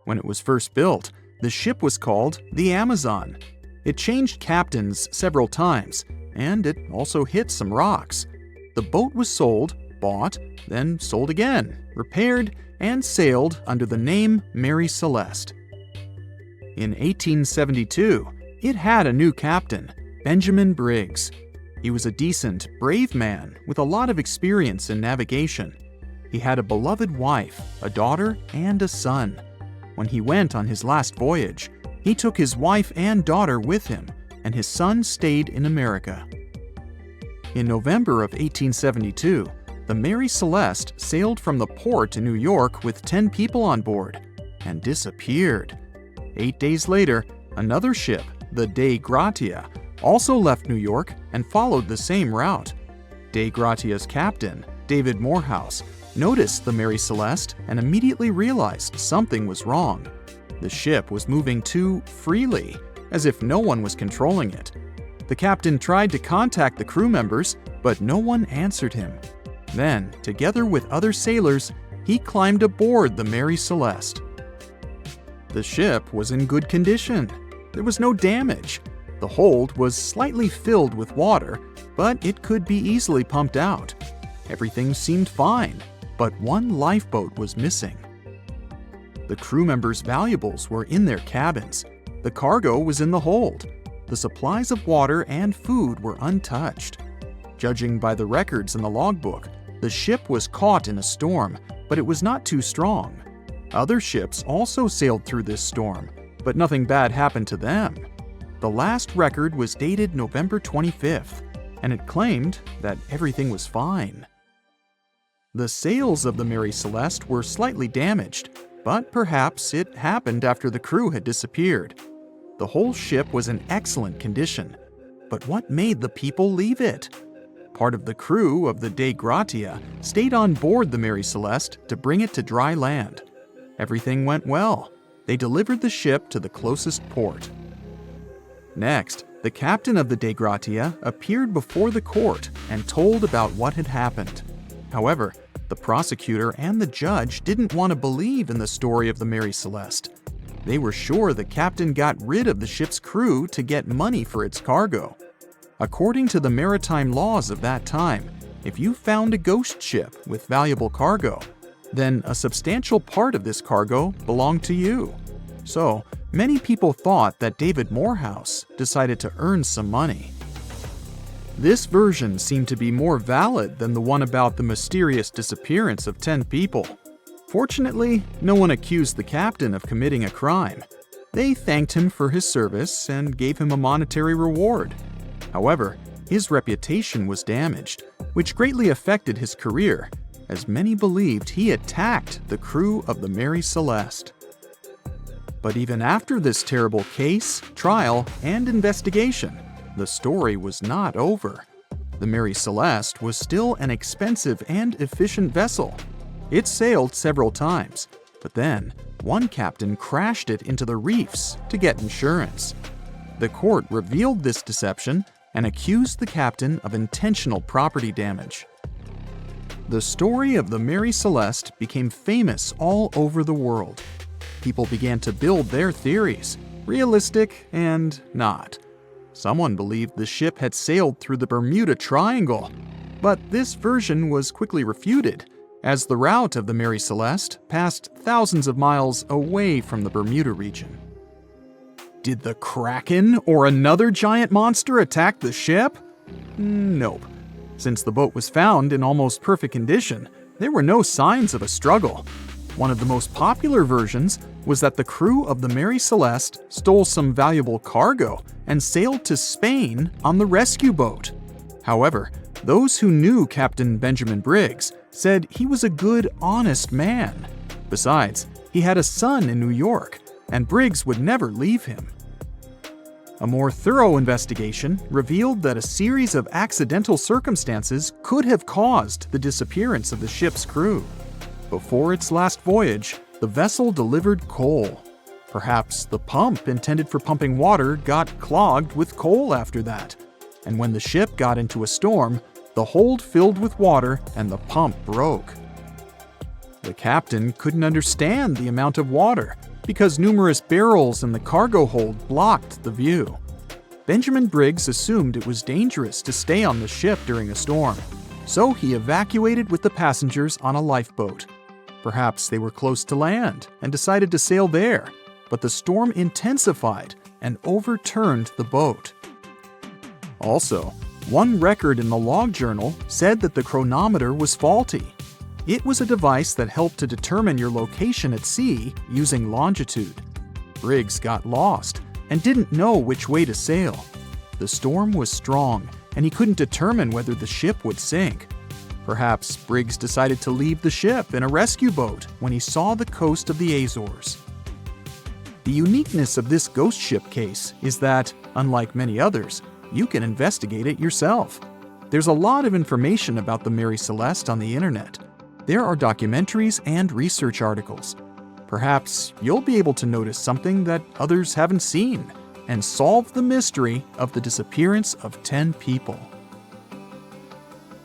When it was first built, the ship was called the Amazon. It changed captains several times, and it also hit some rocks. The boat was sold, bought, then sold again, repaired, and sailed under the name Mary Celeste. In 1872, it had a new captain, Benjamin Briggs. He was a decent, brave man with a lot of experience in navigation. He had a beloved wife, a daughter, and a son. When he went on his last voyage, he took his wife and daughter with him, and his son stayed in America. In November of 1872, the Mary Celeste sailed from the port in New York with 10 people on board and disappeared. 8 days later, another ship, the Dei Gratia, also left New York and followed the same route. Dei Gratia's captain, David Morehouse, noticed the Mary Celeste and immediately realized something was wrong. The ship was moving too freely, as if no one was controlling it. The captain tried to contact the crew members, but no one answered him. Then, together with other sailors, he climbed aboard the Mary Celeste. The ship was in good condition. There was no damage. The hold was slightly filled with water, but it could be easily pumped out. Everything seemed fine, but one lifeboat was missing. The crew members' valuables were in their cabins. The cargo was in the hold. The supplies of water and food were untouched. Judging by the records in the logbook, the ship was caught in a storm, but it was not too strong. Other ships also sailed through this storm, but nothing bad happened to them. The last record was dated November 25th, and it claimed that everything was fine. The sails of the Mary Celeste were slightly damaged, but perhaps it happened after the crew had disappeared. The whole ship was in excellent condition, but what made the people leave it? Part of the crew of the Dei Gratia stayed on board the Mary Celeste to bring it to dry land. Everything went well. They delivered the ship to the closest port. Next, the captain of the Dei Gratia appeared before the court and told about what had happened. However, the prosecutor and the judge didn't want to believe in the story of the Mary Celeste. They were sure the captain got rid of the ship's crew to get money for its cargo. According to the maritime laws of that time, if you found a ghost ship with valuable cargo, then a substantial part of this cargo belonged to you. So, many people thought that David Morehouse decided to earn some money. This version seemed to be more valid than the one about the mysterious disappearance of 10 people. Fortunately, no one accused the captain of committing a crime. They thanked him for his service and gave him a monetary reward. However, his reputation was damaged, which greatly affected his career, as many believed he attacked the crew of the Mary Celeste. But even after this terrible case, trial, and investigation, the story was not over. The Mary Celeste was still an expensive and efficient vessel. It sailed several times, but then one captain crashed it into the reefs to get insurance. The court revealed this deception and accused the captain of intentional property damage. The story of the Mary Celeste became famous all over the world. People began to build their theories, realistic and not. Someone believed the ship had sailed through the Bermuda Triangle, but this version was quickly refuted, as the route of the Mary Celeste passed thousands of miles away from the Bermuda region. Did the Kraken or another giant monster attack the ship? Nope. Since the boat was found in almost perfect condition, there were no signs of a struggle. One of the most popular versions was that the crew of the Mary Celeste stole some valuable cargo and sailed to Spain on the rescue boat. However, those who knew Captain Benjamin Briggs said he was a good, honest man. Besides, he had a son in New York, and Briggs would never leave him. A more thorough investigation revealed that a series of accidental circumstances could have caused the disappearance of the ship's crew. Before its last voyage, the vessel delivered coal. Perhaps the pump intended for pumping water got clogged with coal after that, and when the ship got into a storm, the hold filled with water and the pump broke. The captain couldn't understand the amount of water because numerous barrels in the cargo hold blocked the view. Benjamin Briggs assumed it was dangerous to stay on the ship during a storm, so he evacuated with the passengers on a lifeboat. Perhaps they were close to land and decided to sail there, but the storm intensified and overturned the boat. Also, one record in the log journal said that the chronometer was faulty. It was a device that helped to determine your location at sea using longitude. Briggs got lost and didn't know which way to sail. The storm was strong, and he couldn't determine whether the ship would sink. Perhaps Briggs decided to leave the ship in a rescue boat when he saw the coast of the Azores. The uniqueness of this ghost ship case is that, unlike many others, you can investigate it yourself. There's a lot of information about the Mary Celeste on the internet. There are documentaries and research articles. Perhaps you'll be able to notice something that others haven't seen and solve the mystery of the disappearance of 10 people.